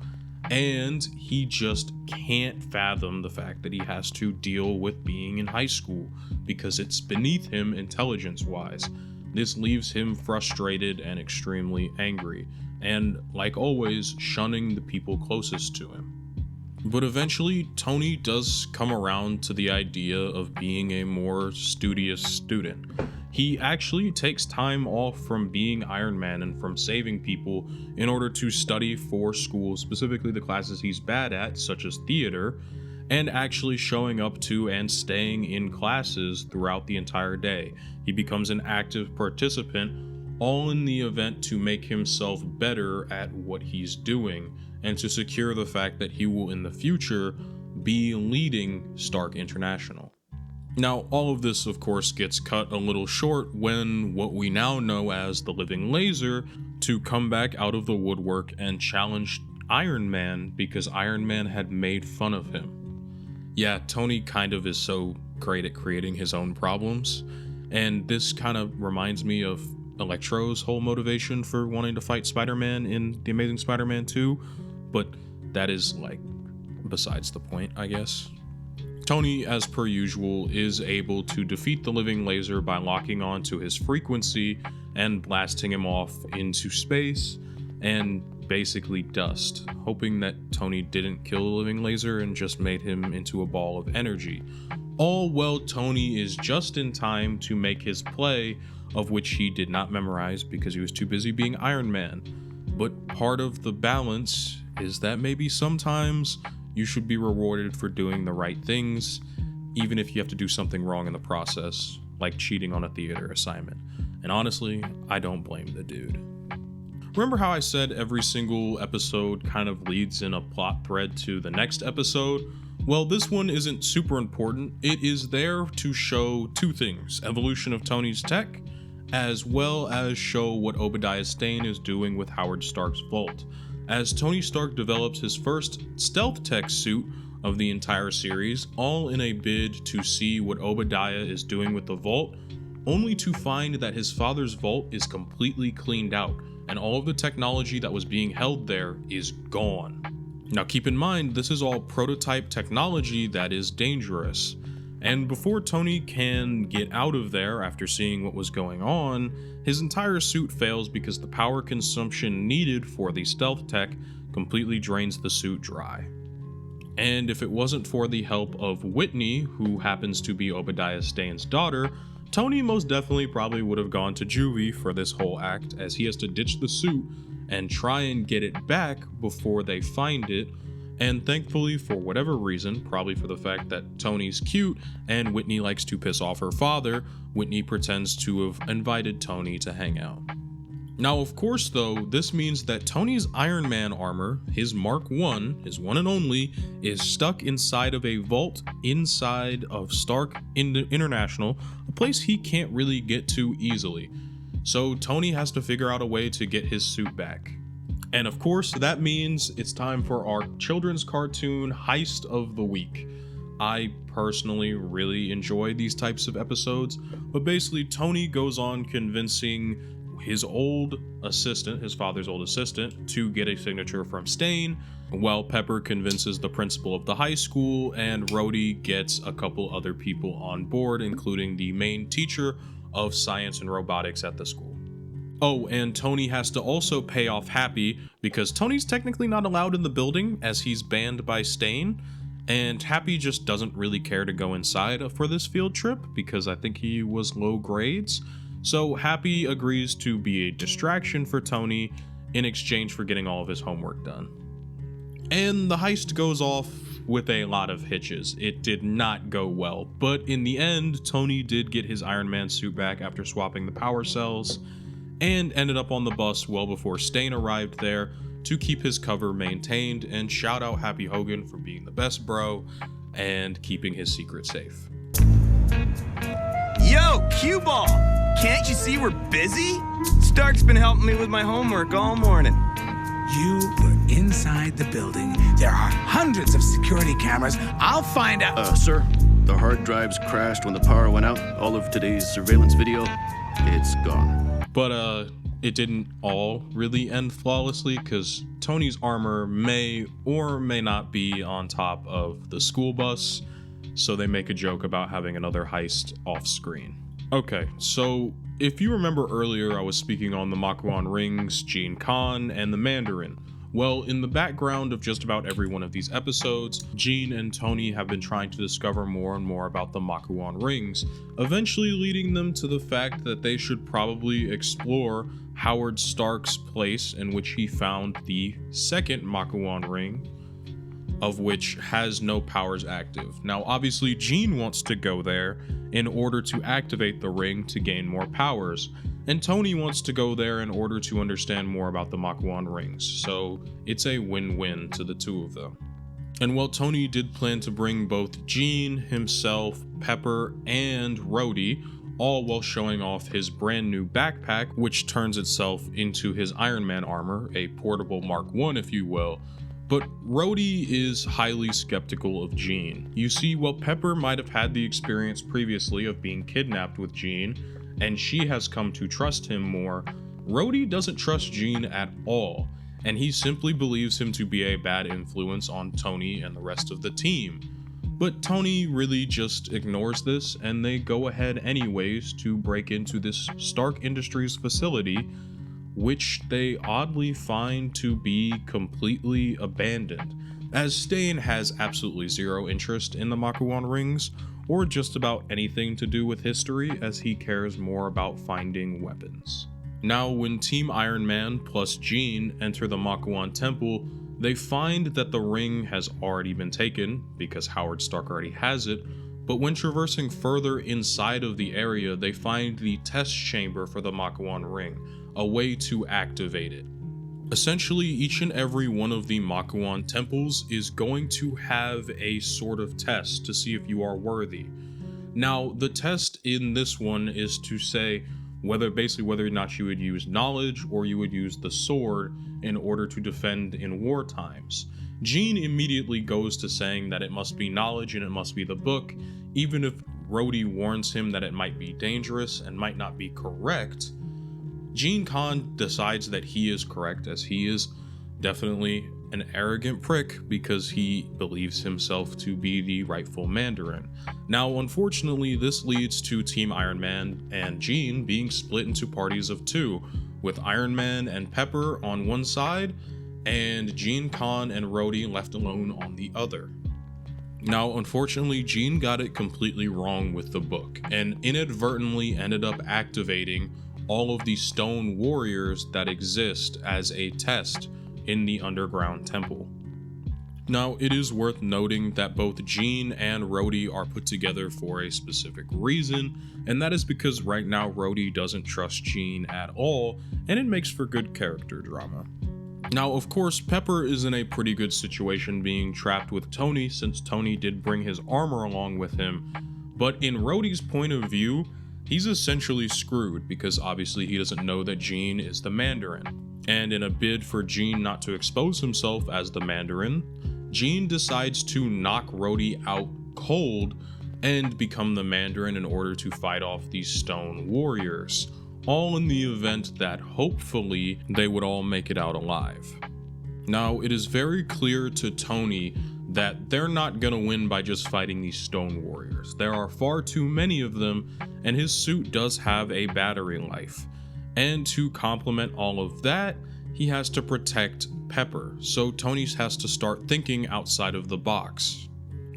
A: and he just can't fathom the fact that he has to deal with being in high school, because it's beneath him intelligence-wise. This leaves him frustrated and extremely angry, and, like always, shunning the people closest to him. But eventually, Tony does come around to the idea of being a more studious student. He actually takes time off from being Iron Man and from saving people in order to study for school, specifically the classes he's bad at, such as theater, and actually showing up to and staying in classes throughout the entire day. He becomes an active participant, all in the event to make himself better at what he's doing, and to secure the fact that he will in the future be leading Stark International. Now, all of this, of course, gets cut a little short when what we now know as the Living Laser to come back out of the woodwork and challenge Iron Man because Iron Man had made fun of him. Yeah, Tony kind of is so great at creating his own problems, and this kind of reminds me of Electro's whole motivation for wanting to fight Spider-Man in The Amazing Spider-Man 2, but that is, like, besides the point, I guess. Tony, as per usual, is able to defeat the living laser by locking onto his frequency and blasting him off into space and basically dust, hoping that Tony didn't kill the living laser and just made him into a ball of energy. All while Tony is just in time to make his play, of which he did not memorize because he was too busy being Iron Man. But part of the balance is that maybe sometimes you should be rewarded for doing the right things, even if you have to do something wrong in the process, like cheating on a theater assignment. And honestly, I don't blame the dude. Remember how I said every single episode kind of leads in a plot thread to the next episode? Well, this one isn't super important. It is there to show two things: evolution of Tony's tech, as well as show what Obadiah Stane is doing with Howard Stark's vault. As Tony Stark develops his first stealth tech suit of the entire series, all in a bid to see what Obadiah is doing with the vault, only to find that his father's vault is completely cleaned out, and all of the technology that was being held there is gone. Now keep in mind, this is all prototype technology that is dangerous. And before Tony can get out of there after seeing what was going on, his entire suit fails because the power consumption needed for the stealth tech completely drains the suit dry. And if it wasn't for the help of Whitney, who happens to be Obadiah Stane's daughter, Tony most definitely probably would have gone to juvie for this whole act, as he has to ditch the suit and try and get it back before they find it. And thankfully, for whatever reason, probably for the fact that Tony's cute and Whitney likes to piss off her father, Whitney pretends to have invited Tony to hang out. Now, of course, though, this means that Tony's Iron Man armor, his Mark I, his one and only, is stuck inside of a vault inside of Stark International, a place he can't really get to easily. So Tony has to figure out a way to get his suit back. And of course, that means it's time for our children's cartoon Heist of the Week. I personally really enjoy these types of episodes, but basically Tony goes on convincing his old assistant, his father's old assistant, to get a signature from Stane, while Pepper convinces the principal of the high school, and Rhodey gets a couple other people on board, including the main teacher of science and robotics at the school. Oh, and Tony has to also pay off Happy, because Tony's technically not allowed in the building as he's banned by Stane, and Happy just doesn't really care to go inside for this field trip because I think he was low grades. So Happy agrees to be a distraction for Tony in exchange for getting all of his homework done. And the heist goes off with a lot of hitches. It did not go well, but in the end, Tony did get his Iron Man suit back after swapping the power cells, and ended up on the bus well before Stane arrived there to keep his cover maintained, and shout out Happy Hogan for being the best bro and keeping his secret safe.
C: Yo, cue ball! Can't you see we're busy? Stark's been helping me with my homework all morning.
F: You were inside the building. There are hundreds of security cameras. I'll find out.
G: Sir, the hard drives crashed when the power went out. All of today's surveillance video, it's gone.
A: But it didn't all really end flawlessly, because Tony's armor may or may not be on top of the school bus, so they make a joke about having another heist off screen. Okay, so if you remember earlier, I was speaking on the Makluan rings, Gene Khan, and the Mandarin. Well, in the background of just about every one of these episodes, Gene and Tony have been trying to discover more and more about the Makluan rings, eventually leading them to the fact that they should probably explore Howard Stark's place in which he found the second Makluan ring, of which has no powers active. Now, obviously, Gene wants to go there in order to activate the ring to gain more powers, and Tony wants to go there in order to understand more about the Makluan rings, so it's a win-win to the two of them. And while Tony did plan to bring both Gene, himself, Pepper, and Rhodey, all while showing off his brand new backpack, which turns itself into his Iron Man armor, a portable Mark I if you will, but Rhodey is highly skeptical of Gene. You see, while Pepper might have had the experience previously of being kidnapped with Gene, and she has come to trust him more, Rhodey doesn't trust Gene at all. and he simply believes him to be a bad influence on Tony and the rest of the team. But Tony really just ignores this, and they go ahead anyways to break into this Stark Industries facility, which they oddly find to be completely abandoned, as Stane has absolutely zero interest in the Makluan rings, or just about anything to do with history, as he cares more about finding weapons. Now, when Team Iron Man plus Jean enter the Makluan temple, they find that the ring has already been taken, because Howard Stark already has it, but when traversing further inside of the area, they find the test chamber for the Makluan ring, a way to activate it. Essentially, each and every one of the Makluan temples is going to have a sort of test to see if you are worthy. Now, the test in this one is to say whether or not you would use knowledge or you would use the sword in order to defend in war times. Jean immediately goes to saying that it must be knowledge and it must be the book, even if Rhodey warns him that it might be dangerous and might not be correct. Jean Khan decides that he is correct, as he is definitely an arrogant prick because he believes himself to be the rightful Mandarin. Now, unfortunately, this leads to Team Iron Man and Jean being split into parties of two, with Iron Man and Pepper on one side, and Jean Khan and Rhodey left alone on the other. Now, unfortunately, Jean got it completely wrong with the book, and inadvertently ended up activating all of the stone warriors that exist as a test in the underground temple. Now, it is worth noting that both Jean and Rhodey are put together for a specific reason, and that is because right now Rhodey doesn't trust Jean at all, and it makes for good character drama. Now, of course, Pepper is in a pretty good situation being trapped with Tony, since Tony did bring his armor along with him, but in Rhodey's point of view, he's essentially screwed because obviously he doesn't know that Jean is the Mandarin. And in a bid for Jean not to expose himself as the Mandarin, Jean decides to knock Rhodey out cold and become the Mandarin in order to fight off these stone warriors, all in the event that hopefully they would all make it out alive. Now, it is very clear to Tony that they're not gonna win by just fighting these stone warriors. There are far too many of them, and his suit does have a battery life. And to complement all of that, he has to protect Pepper, so Tony has to start thinking outside of the box.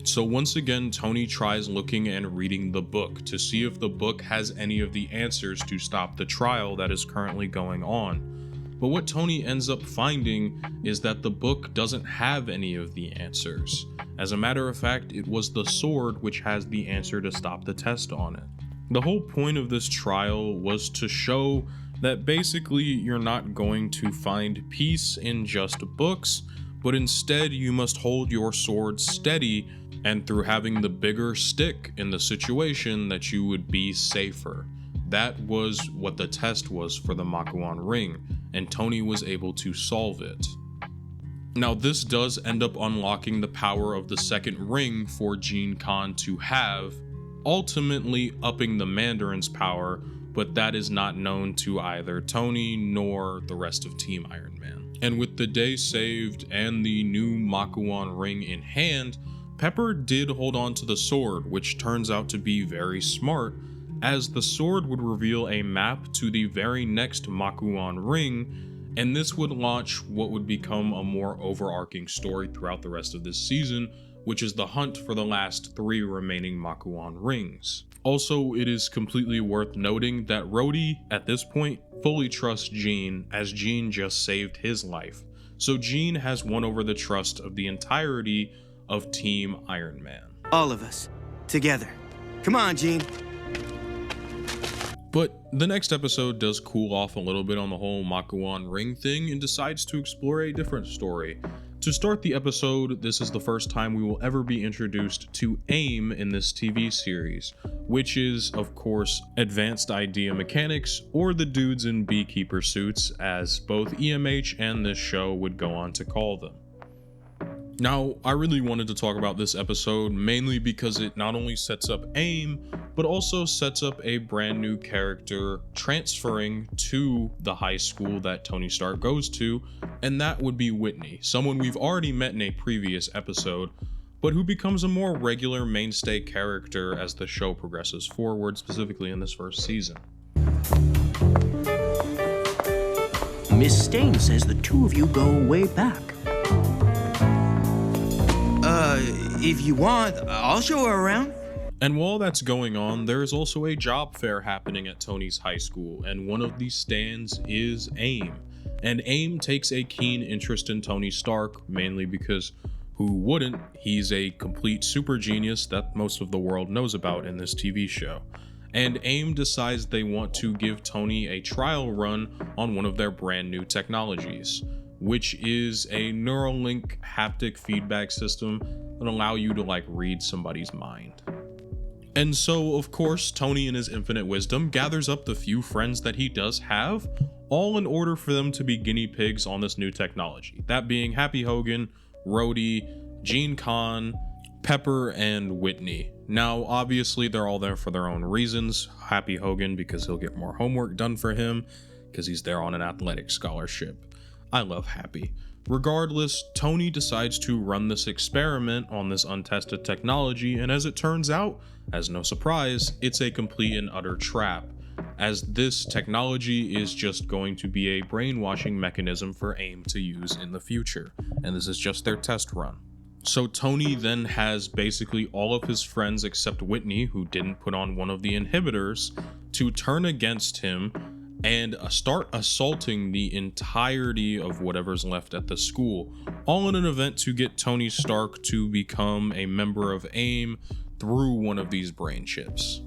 A: So once again, Tony tries looking and reading the book to see if the book has any of the answers to stop the trial that is currently going on. But what Tony ends up finding is that the book doesn't have any of the answers. As a matter of fact, it was the sword which has the answer to stop the test on it. The whole point of this trial was to show that basically you're not going to find peace in just books, but instead you must hold your sword steady, and through having the bigger stick in the situation that you would be safer. That was what the test was for the Makluan ring, and Tony was able to solve it. Now, this does end up unlocking the power of the second ring for Jean Khan to have, ultimately upping the Mandarin's power, but that is not known to either Tony nor the rest of Team Iron Man. And with the day saved and the new Makluan ring in hand, Pepper did hold on to the sword, which turns out to be very smart, as the sword would reveal a map to the very next Makluan ring, and this would launch what would become a more overarching story throughout the rest of this season, which is the hunt for the last 3 remaining Makluan rings. Also, it is completely worth noting that Rhodey, at this point, fully trusts Jean, as Jean just saved his life. So Jean has won over the trust of the entirety of Team Iron Man.
C: All of us. Together. Come on, Jean.
A: But the next episode does cool off a little bit on the whole Makluan ring thing and decides to explore a different story. To start the episode, this is the first time we will ever be introduced to AIM in this TV series, which is, of course, Advanced Idea Mechanics, or the dudes in beekeeper suits, as both EMH and this show would go on to call them. Now, I really wanted to talk about this episode mainly because it not only sets up AIM, but also sets up a brand new character transferring to the high school that Tony Stark goes to, and that would be Whitney, someone we've already met in a previous episode, but who becomes a more regular mainstay character as the show progresses forward, specifically in this first season.
H: Miss Stane says the two of you go way back.
C: If you want, I'll show her around.
A: And while that's going on, there is also a job fair happening at Tony's high school, and one of these stands is AIM. And AIM takes a keen interest in Tony Stark, mainly because who wouldn't? He's a complete super genius that most of the world knows about in this TV show. And AIM decides they want to give Tony a trial run on one of their brand new technologies, which is a Neuralink haptic feedback system that allow you to read somebody's mind. And so, of course, Tony in his infinite wisdom gathers up the few friends that he does have, all in order for them to be guinea pigs on this new technology. That being Happy Hogan, Rhodey, Gene Khan, Pepper, and Whitney. Now, obviously, they're all there for their own reasons. Happy Hogan because he'll get more homework done for him, because he's there on an athletic scholarship. I love Happy. Regardless, Tony decides to run this experiment on this untested technology, and as it turns out, as no surprise, it's a complete and utter trap, as this technology is just going to be a brainwashing mechanism for AIM to use in the future, and this is just their test run. So Tony then has basically all of his friends except Whitney, who didn't put on one of the inhibitors, to turn against him and start assaulting the entirety of whatever's left at the school, all in an event to get Tony Stark to become a member of AIM through one of these brain chips.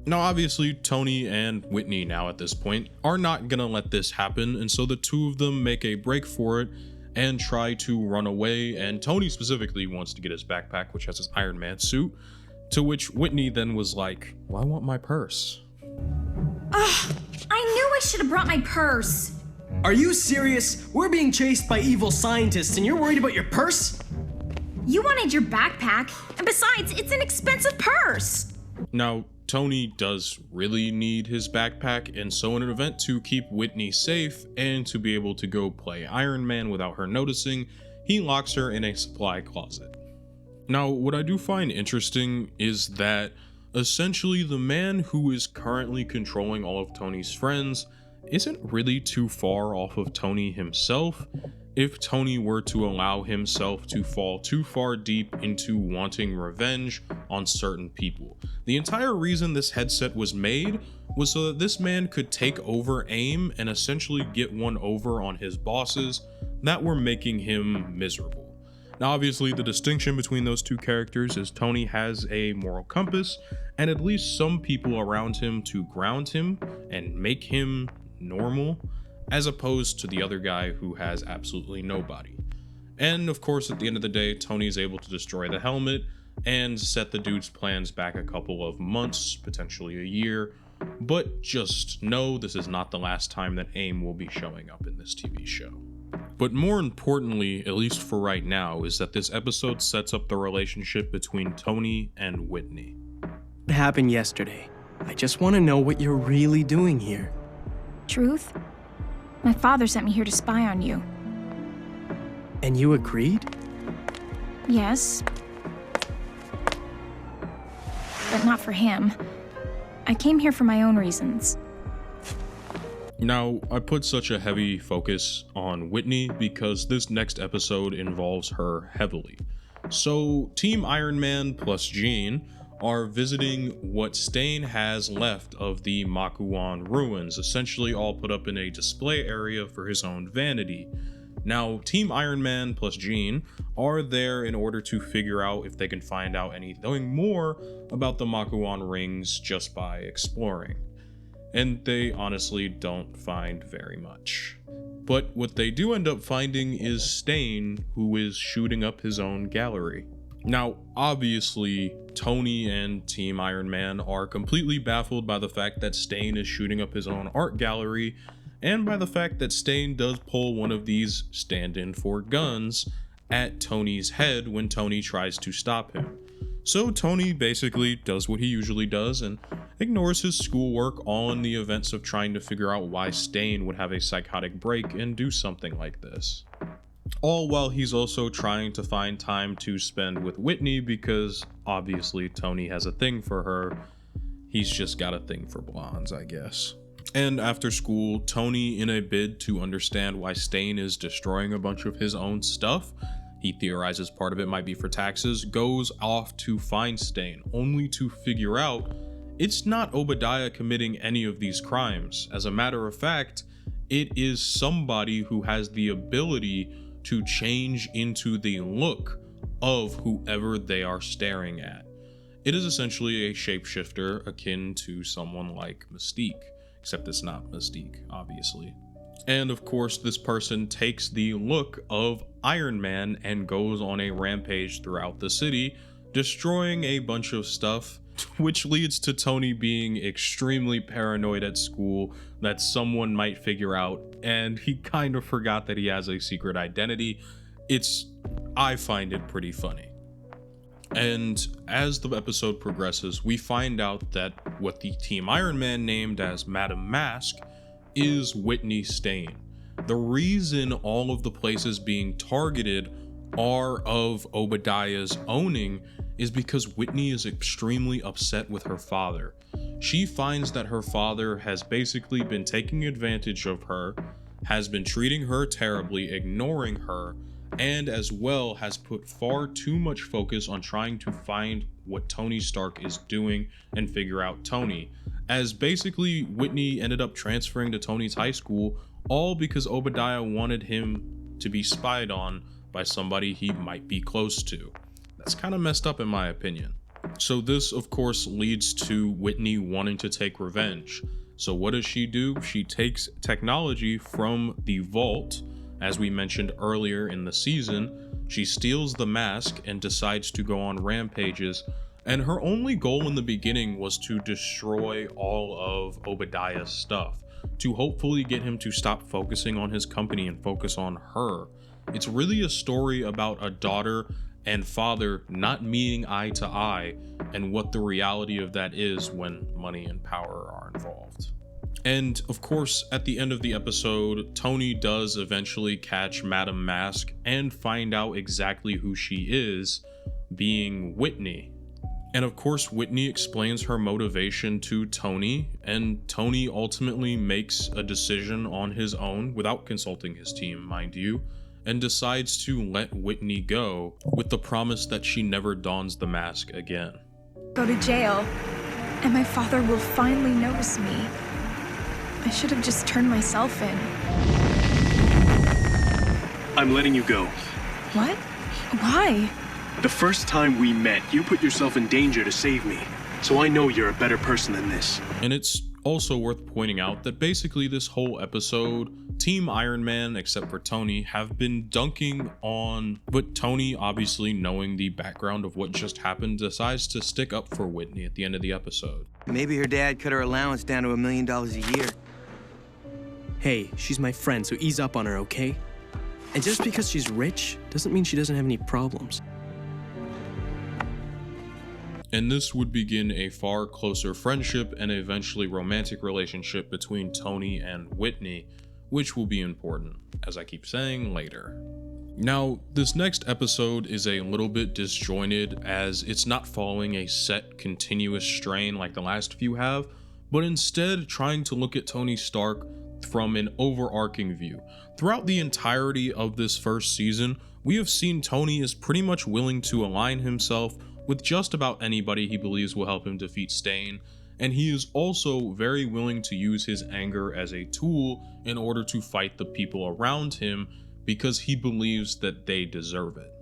A: Now obviously Tony and Whitney now at this point are not gonna let this happen, and so the two of them make a break for it and try to run away, and Tony specifically wants to get his backpack, which has his Iron Man suit, to which Whitney then was like, well, I want my purse.
I: Ugh, I knew I should have brought my purse.
B: Are you serious? We're being chased by evil scientists and you're worried about your purse?
I: You wanted your backpack, and besides, it's an expensive purse.
A: Now, Tony does really need his backpack, and so in an event to keep Whitney safe and to be able to go play Iron Man without her noticing, he locks her in a supply closet. Now, what I do find interesting is that essentially the man who is currently controlling all of Tony's friends isn't really too far off of Tony himself, if Tony were to allow himself to fall too far deep into wanting revenge on certain people. The entire reason this headset was made was so that this man could take over AIM and essentially get one over on his bosses that were making him miserable. Now obviously the distinction between those two characters is Tony has a moral compass and at least some people around him to ground him and make him normal, as opposed to the other guy who has absolutely nobody. And of course, at the end of the day, Tony is able to destroy the helmet and set the dude's plans back a couple of months, potentially a year, but just know this is not the last time that AIM will be showing up in this TV show. But more importantly, at least for right now, is that this episode sets up the relationship between Tony and Whitney.
B: What happened yesterday? I just want to know what you're really doing here.
I: Truth? My father sent me here to spy on you.
B: And you agreed?
I: Yes. But not for him. I came here for my own reasons.
A: Now, I put such a heavy focus on Whitney because this next episode involves her heavily. So, Team Iron Man plus Jean are visiting what Stane has left of the Makluan ruins, essentially all put up in a display area for his own vanity. Now, Team Iron Man plus Jean are there in order to figure out if they can find out anything more about the Makluan rings just by exploring. And they honestly don't find very much. But what they do end up finding is Stane, who is shooting up his own gallery. Now, obviously, Tony and Team Iron Man are completely baffled by the fact that Stane is shooting up his own art gallery, and by the fact that Stane does pull one of these stand-in for guns, at Tony's head when Tony tries to stop him. So Tony basically does what he usually does and ignores his schoolwork all in the events of trying to figure out why Stane would have a psychotic break and do something like this. All while he's also trying to find time to spend with Whitney because obviously Tony has a thing for her. He's just got a thing for blondes, I guess. And after school, Tony, in a bid to understand why Stane is destroying a bunch of his own stuff, he theorizes part of it might be for taxes, goes off to find Stane, only to figure out it's not Obadiah committing any of these crimes. As a matter of fact, it is somebody who has the ability to change into the look of whoever they are staring at. It is essentially a shapeshifter akin to someone like Mystique, except it's not Mystique, obviously. And of course, this person takes the look of Iron Man and goes on a rampage throughout the city, destroying a bunch of stuff, which leads to Tony being extremely paranoid at school that someone might figure out, and he kind of forgot that he has a secret identity. I find it pretty funny. And as the episode progresses, we find out that what the Team Iron Man named as Madame Mask is Whitney Stane. The reason all of the places being targeted are of Obadiah's owning is because Whitney is extremely upset with her father. She finds that her father has basically been taking advantage of her, has been treating her terribly, ignoring her, and as well has put far too much focus on trying to find what Tony Stark is doing and figure out Tony, as basically Whitney ended up transferring to Tony's high school, all because Obadiah wanted him to be spied on by somebody he might be close to. That's kind of messed up in my opinion. So this of course leads to Whitney wanting to take revenge. So what does she do? She takes technology from the vault. As we mentioned earlier in the season, she steals the mask and decides to go on rampages, and her only goal in the beginning was to destroy all of Obadiah's stuff, to hopefully get him to stop focusing on his company and focus on her. It's really a story about a daughter and father not meeting eye to eye, and what the reality of that is when money and power are involved. And of course, at the end of the episode, Tony does eventually catch Madame Mask and find out exactly who she is, being Whitney. And of course, Whitney explains her motivation to Tony, and Tony ultimately makes a decision on his own, without consulting his team, mind you, and decides to let Whitney go, with the promise that she never dons the mask again.
J: Go to jail, and my father will finally notice me. I should have just turned myself in.
B: I'm letting you go.
J: What? Why?
B: The first time we met, you put yourself in danger to save me. So I know you're a better person than this.
A: And it's also worth pointing out that basically this whole episode, Team Iron Man, except for Tony, have been dunking on, but Tony, obviously knowing the background of what just happened, decides to stick up for Whitney at the end of the episode.
C: Maybe her dad cut her allowance down to $1 million a year.
B: Hey, she's my friend, so ease up on her, okay? And just because she's rich doesn't mean she doesn't have any problems.
A: And this would begin a far closer friendship and eventually romantic relationship between Tony and Whitney, which will be important, as I keep saying, later. Now, this next episode is a little bit disjointed, as it's not following a set continuous strain like the last few have, but instead trying to look at Tony Stark from an overarching view. Throughout the entirety of this first season, we have seen Tony is pretty much willing to align himself with just about anybody he believes will help him defeat Stane, and he is also very willing to use his anger as a tool in order to fight the people around him because he believes that they deserve it.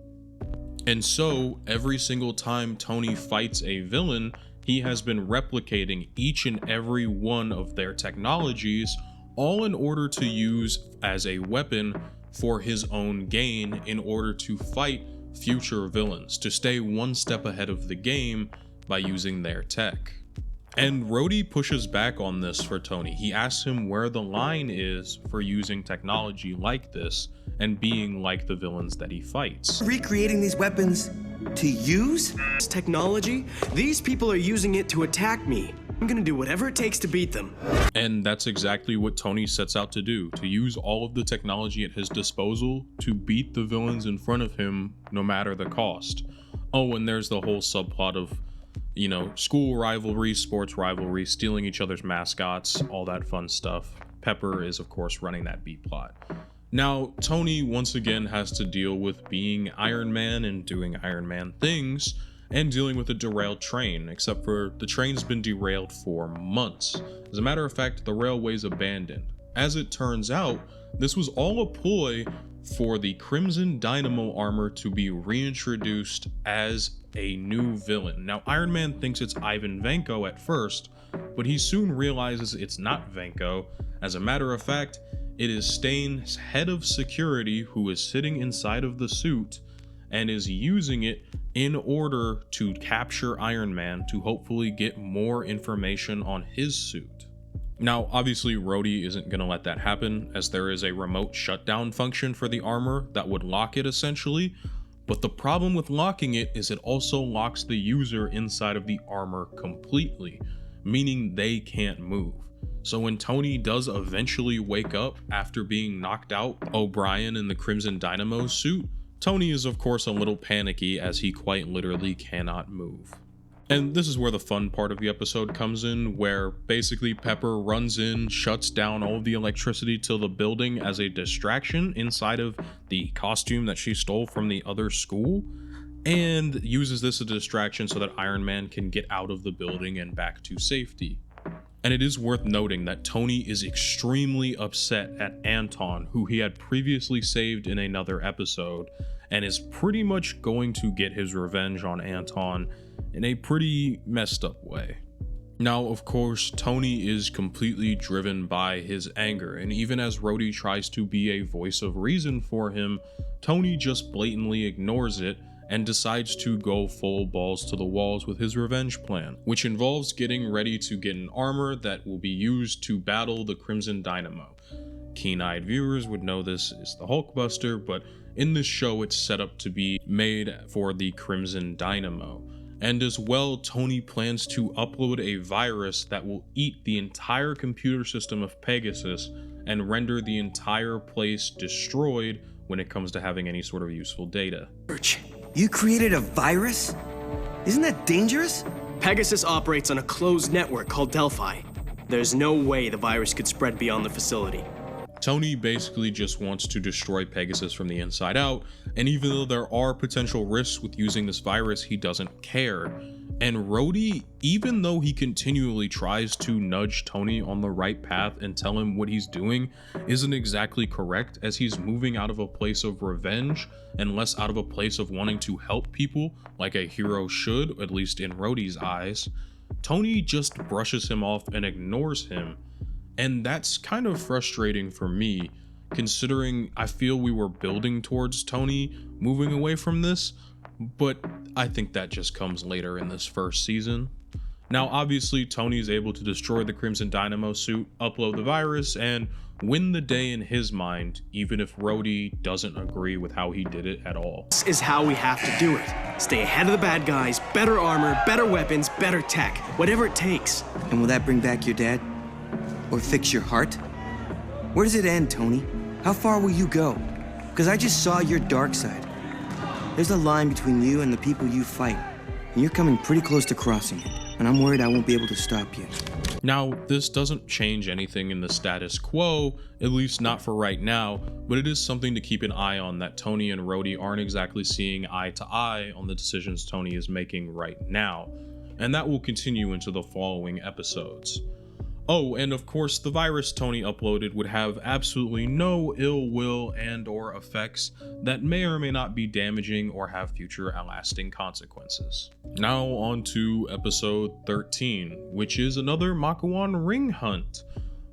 A: And so, every single time Tony fights a villain, he has been replicating each and every one of their technologies, all in order to use as a weapon for his own gain in order to fight future villains, to stay one step ahead of the game by using their tech. And Rhodey pushes back on this for Tony. He asks him where the line is for using technology like this, and being like the villains that he fights.
K: Recreating these weapons to use?
B: This technology, these people are using it to attack me. I'm gonna do whatever it takes to beat them.
A: And that's exactly what Tony sets out to do, to use all of the technology at his disposal to beat the villains in front of him, no matter the cost. Oh, and there's the whole subplot of, you know, school rivalry, sports rivalry, stealing each other's mascots, all that fun stuff. Pepper is, of course, running that B plot. Now, Tony once again has to deal with being Iron Man and doing Iron Man things, and dealing with a derailed train, except for the train's been derailed for months. As a matter of fact, the railway's abandoned. As it turns out, this was all a ploy for the Crimson Dynamo armor to be reintroduced as a new villain. Now, Iron Man thinks it's Ivan Vanko at first, but he soon realizes it's not Vanko. As a matter of fact, it is Stane's head of security who is sitting inside of the suit and is using it in order to capture Iron Man to hopefully get more information on his suit. Now, obviously, Rhodey isn't going to let that happen, as there is a remote shutdown function for the armor that would lock it essentially, but the problem with locking it is it also locks the user inside of the armor completely, meaning they can't move. So when Tony does eventually wake up after being knocked out O'Brien in the Crimson Dynamo suit, Tony is of course a little panicky as he quite literally cannot move. And this is where the fun part of the episode comes in, where basically Pepper runs in, shuts down all of the electricity to the building as a distraction inside of the costume that she stole from the other school, and uses this as a distraction so that Iron Man can get out of the building and back to safety. And it is worth noting that Tony is extremely upset at Anton, who he had previously saved in another episode, and is pretty much going to get his revenge on Anton in a pretty messed up way. Now, of course, Tony is completely driven by his anger, and even as Rhodey tries to be a voice of reason for him, Tony just blatantly ignores it and decides to go full balls to the walls with his revenge plan, which involves getting ready to get an armor that will be used to battle the Crimson Dynamo. Keen-eyed viewers would know this is the Hulkbuster, but in this show it's set up to be made for the Crimson Dynamo. And as well, Tony plans to upload a virus that will eat the entire computer system of Pegasus and render the entire place destroyed when it comes to having any sort of useful data.
K: You created a virus? Isn't that dangerous?
B: Pegasus operates on a closed network called Delphi. There's no way the virus could spread beyond the facility.
A: Tony basically just wants to destroy Pegasus from the inside out, and even though there are potential risks with using this virus, he doesn't care. And Rhodey, even though he continually tries to nudge Tony on the right path and tell him what he's doing isn't exactly correct, as he's moving out of a place of revenge and less out of a place of wanting to help people like a hero should, at least in Rhodey's eyes, Tony just brushes him off and ignores him. And that's kind of frustrating for me, considering I feel we were building towards Tony moving away from this, but I think that just comes later in this first season. Now, obviously, Tony is able to destroy the Crimson Dynamo suit, upload the virus, and win the day in his mind, even if Rhodey doesn't agree with how he did it at all.
B: This is how we have to do it. Stay ahead of the bad guys, better armor, better weapons, better tech, whatever it takes.
K: And will that bring back your dad? Or fix your heart? Where does it end, Tony? How far will you go? Because I just saw your dark side. There's a line between you and the people you fight, and you're coming pretty close to crossing it, and I'm worried I won't be able to stop you.
A: Now, this doesn't change anything in the status quo, at least not for right now, but it is something to keep an eye on, that Tony and Rhodey aren't exactly seeing eye to eye on the decisions Tony is making right now, and that will continue into the following episodes. Oh, and of course, the virus Tony uploaded would have absolutely no ill will and or effects that may or may not be damaging or have future lasting consequences. Now on to episode 13, which is another Makluan ring hunt.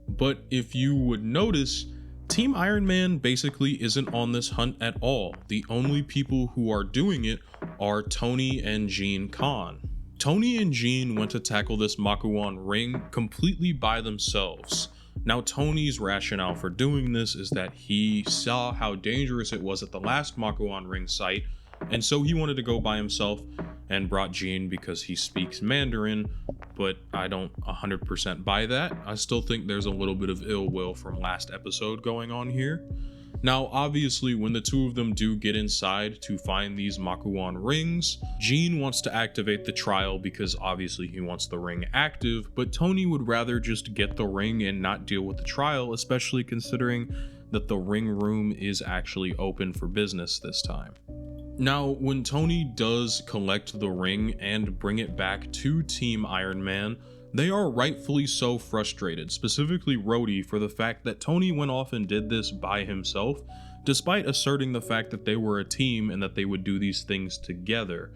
A: But if you would notice, Team Iron Man basically isn't on this hunt at all. The only people who are doing it are Tony and Jean Khan. Tony and Jean went to tackle this Makluan ring completely by themselves. Now, Tony's rationale for doing this is that he saw how dangerous it was at the last Makluan ring site, and so he wanted to go by himself and brought Jean because he speaks Mandarin, but I don't 100% buy that. I still think there's a little bit of ill will from last episode going on here. Now, obviously, when the two of them do get inside to find these Makluan rings, Jean wants to activate the trial because obviously he wants the ring active, but Tony would rather just get the ring and not deal with the trial, especially considering that the ring room is actually open for business this time. Now, when Tony does collect the ring and bring it back to Team Iron Man, they are rightfully so frustrated, specifically Rhodey, for the fact that Tony went off and did this by himself, despite asserting the fact that they were a team and that they would do these things together.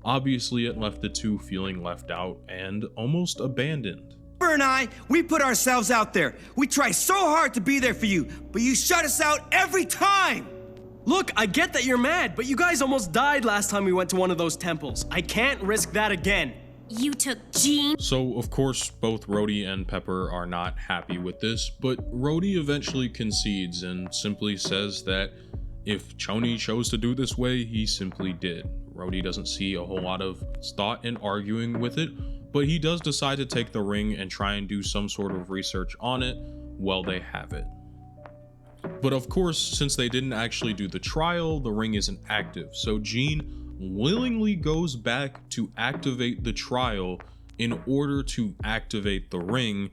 A: Obviously, it left the two feeling left out and almost abandoned.
K: Pepper and I, we put ourselves out there. We try so hard to be there for you, but you shut us out every time!
B: Look, I get that you're mad, but you guys almost died last time we went to one of those temples. I can't risk that again.
D: You took Jean?
A: So, of course, both Rhodey and Pepper are not happy with this, but Rhodey eventually concedes and simply says that if Tony chose to do this way, he simply did. Rhodey doesn't see a whole lot of thought in arguing with it, but he does decide to take the ring and try and do some sort of research on it while they have it. But of course, since they didn't actually do the trial, the ring isn't active, so Jean willingly goes back to activate the trial in order to activate the ring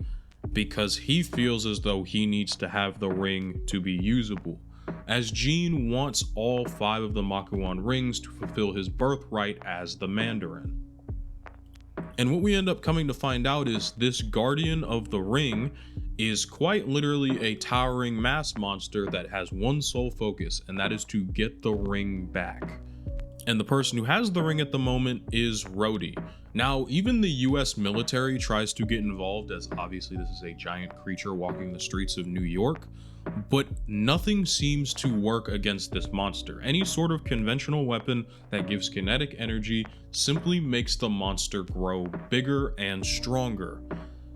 A: because he feels as though he needs to have the ring to be usable, as Jean wants all 5 of the Makluan rings to fulfill his birthright as the Mandarin. And what we end up coming to find out is this guardian of the ring is quite literally a towering mass monster that has one sole focus, and that is to get the ring back. And the person who has the ring at the moment is Rhodey. Now, even the US military tries to get involved, as obviously this is a giant creature walking the streets of New York, but nothing seems to work against this monster. Any sort of conventional weapon that gives kinetic energy simply makes the monster grow bigger and stronger.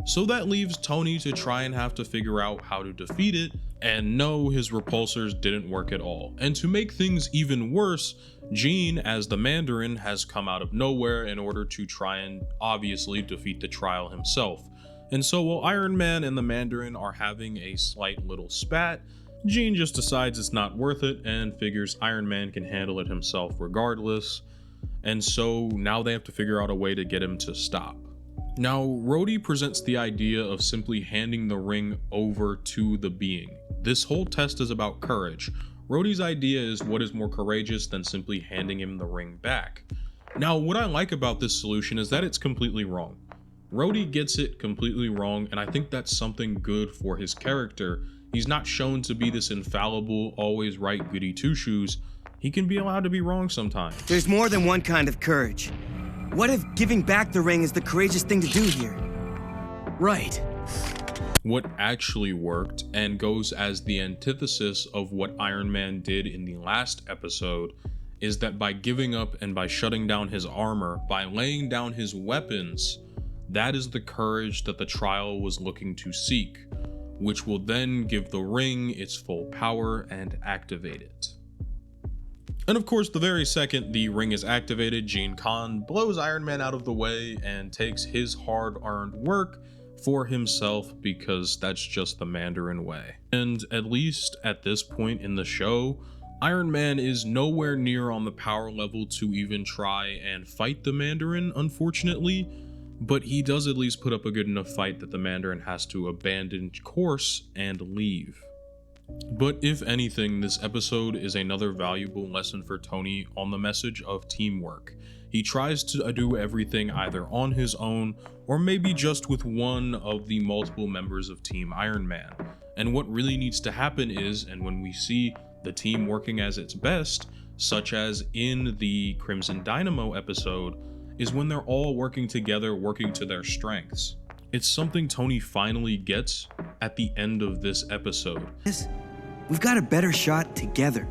A: So that leaves Tony to try and have to figure out how to defeat it, and no, his repulsors didn't work at all. And to make things even worse, Jean, as the Mandarin, has come out of nowhere in order to try and obviously defeat the trial himself. And so while Iron Man and the Mandarin are having a slight little spat, Jean just decides it's not worth it and figures Iron Man can handle it himself regardless. And so now they have to figure out a way to get him to stop. Now, Rhodey presents the idea of simply handing the ring over to the being. This whole test is about courage. Rhodey's idea is what is more courageous than simply handing him the ring back. Now, what I like about this solution is that it's completely wrong. Rhodey gets it completely wrong, and I think that's something good for his character. He's not shown to be this infallible, always right goody two-shoes. He can be allowed to be wrong sometimes.
K: There's more than one kind of courage. What if giving back the ring is the courageous thing to do here?
B: Right.
A: What actually worked, and goes as the antithesis of what Iron Man did in the last episode, is that by giving up and by shutting down his armor, by laying down his weapons, that is the courage that the trial was looking to seek, which will then give the ring its full power and activate it. And of course, the very second the ring is activated, Jean Khan blows Iron Man out of the way and takes his hard-earned work for himself because that's just the Mandarin way. And at least at this point in the show, Iron Man is nowhere near on the power level to even try and fight the Mandarin, unfortunately, but he does at least put up a good enough fight that the Mandarin has to abandon course and leave. But if anything, this episode is another valuable lesson for Tony on the message of teamwork. He tries to do everything either on his own or maybe just with one of the multiple members of Team Iron Man. And what really needs to happen is, and when we see the team working as its best, such as in the Crimson Dynamo episode, is when they're all working together, working to their strengths. It's something Tony finally gets at the end of this episode.
K: We've got a better shot together.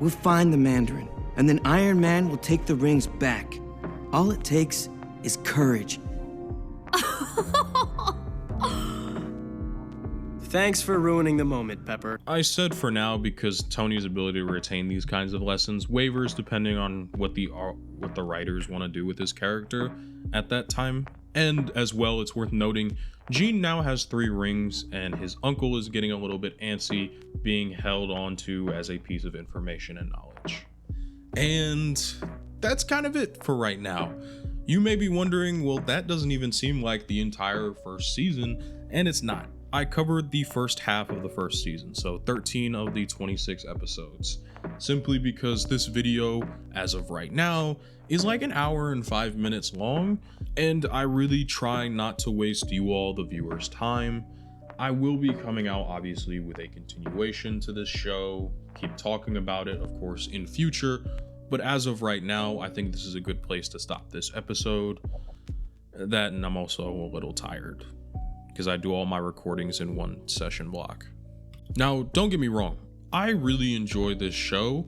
K: We'll find the Mandarin, and then Iron Man will take the rings back. All it takes is
B: Thanks for ruining the moment, Pepper.
A: I said for now because Tony's ability to retain these kinds of lessons wavers depending on what the writers want to do with his character at that time. And as well, it's worth noting, Gene now has 3 rings and his uncle is getting a little bit antsy being held onto as a piece of information and knowledge. And that's kind of it for right now. You may be wondering, well, that doesn't even seem like the entire first season, and it's not. I covered the first half of the first season, so 13 of the 26 episodes, simply because this video, as of right now, is like an hour and 5 minutes long, and I really try not to waste you all, the viewers' time. I will be coming out, obviously, with a continuation to this show, keep talking about it, of course, in future, but as of right now, I think this is a good place to stop this episode. That, and I'm also a little tired, because I do all my recordings in one session block. Now, don't get me wrong, I really enjoy this show,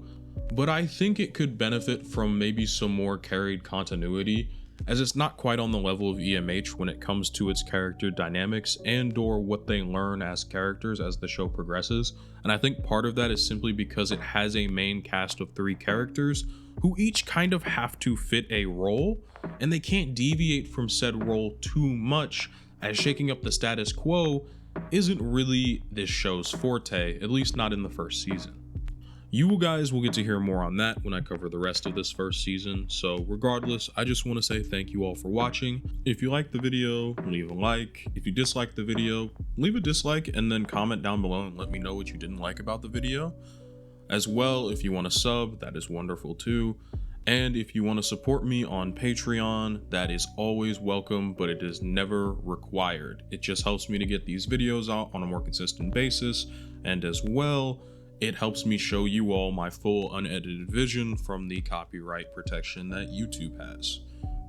A: but I think it could benefit from maybe some more carried continuity, as it's not quite on the level of EMH when it comes to its character dynamics and or what they learn as characters as the show progresses. And I think part of that is simply because it has a main cast of 3 characters who each kind of have to fit a role, and they can't deviate from said role too much, as shaking up the status quo isn't really this show's forte, at least not in the first season. You guys will get to hear more on that when I cover the rest of this first season, so regardless, I just want to say thank you all for watching. If you liked the video, leave a like. If you disliked the video, leave a dislike and then comment down below and let me know what you didn't like about the video. As well, if you want to sub, that is wonderful too. And if you want to support me on Patreon, that is always welcome, but it is never required. It just helps me to get these videos out on a more consistent basis, and as well, it helps me show you all my full unedited vision from the copyright protection that YouTube has.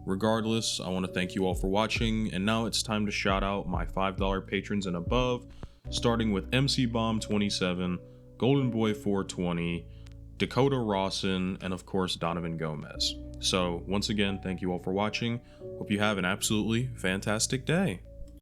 A: Regardless, I want to thank you all for watching, and now it's time to shout out my $5 patrons and above, starting with MC Bomb 27, Golden Boy 420, Dakota Rawson, and of course Donovan Gomez. So once again, thank you all for watching. Hope you have an absolutely fantastic day.